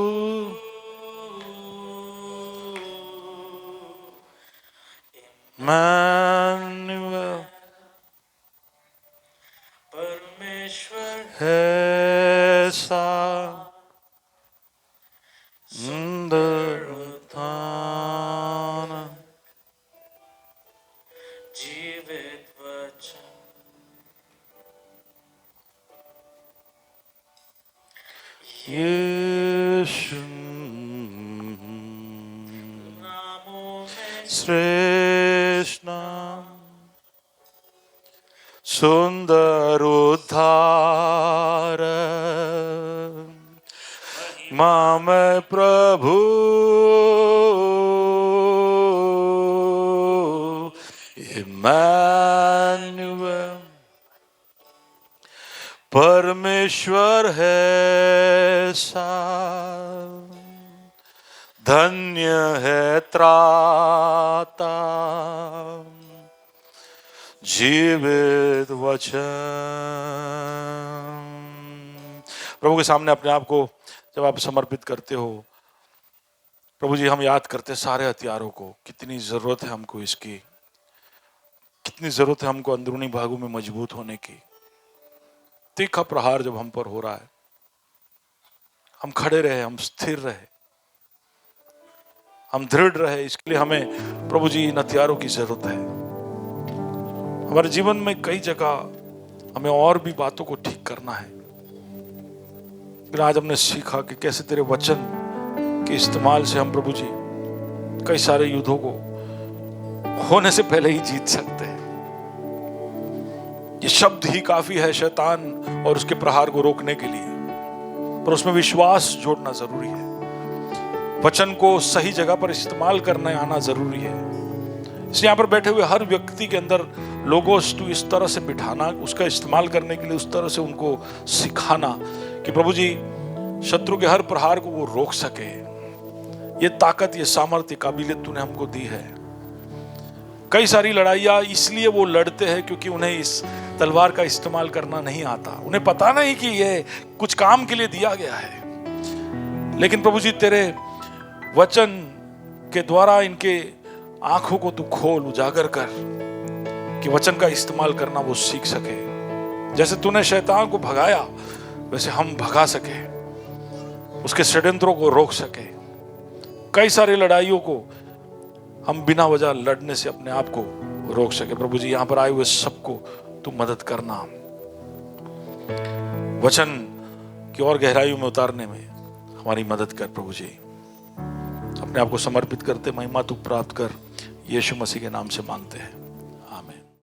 इम्मानुएल परमेश्वर है सा सुंदर उत्थान, जीवित वचन, यीशु नामों में श्रेष्ठ नाम, सुंदर उद्धार, मां में प्रभु इम्मानुएल परमेश्वर है सा, धन्य है त्राता, जीवित वचन। प्रभु के सामने अपने आप को जब आप समर्पित करते हो, प्रभु जी हम याद करते सारे हथियारों को, कितनी जरूरत है हमको इसकी, कितनी जरूरत है हमको अंदरूनी भागों में मजबूत होने की। तीखा प्रहार जब हम पर हो रहा है, हम खड़े रहे, हम स्थिर रहे, हम दृढ़ रहे। इसके लिए हमें प्रभु जी इन हथियारों की जरूरत है। हमारे जीवन में कई जगह हमें और भी बातों को ठीक करना है, लेकिन आज हमने सीखा कि कैसे तेरे वचन के इस्तेमाल से हम प्रभु जी कई सारे युद्धों को होने से पहले ही जीत सकते हैं। ये शब्द ही काफी है शैतान और उसके प्रहार को रोकने के लिए, पर उसमें विश्वास जोड़ना जरूरी है। वचन को सही जगह पर इस्तेमाल करना आना जरूरी है। इसलिए यहाँ पर बैठे हुए हर व्यक्ति के अंदर लोगोस टू इस तरह से बिठाना, उसका इस्तेमाल करने के लिए उस तरह से उनको सिखाना कि प्रभु जी शत्रु के हर प्रहार को वो रोक सके। ये ताकत, ये सामर्थ्य, काबिलियत तूने हमको दी है। कई सारी लड़ाइयाँ इसलिए वो लड़ते हैं क्योंकि उन्हें इस तलवार का इस्तेमाल करना नहीं आता। उन्हें पता नहीं कि ये कुछ काम के लिए दिया गया है। लेकिन प्रभु जी तेरे वचन के द्वारा इनके आंखों को तू खोल, उजागर कर कि वचन का इस्तेमाल करना वो सीख सके। जैसे तूने शैतान को भगाया वैसे हम भगा सके, उसके षड्यंत्रों को रोक सके। कई सारी लड़ाइयों को हम बिना वजह लड़ने से अपने आप को रोक सके। प्रभु जी यहाँ पर आए हुए सबको तू मदद करना, वचन की और गहराइयों में उतारने में हमारी मदद कर। प्रभु जी अपने आप को समर्पित करते महिमा तू प्राप्त कर, यीशु मसीह के नाम से मांगते हैं।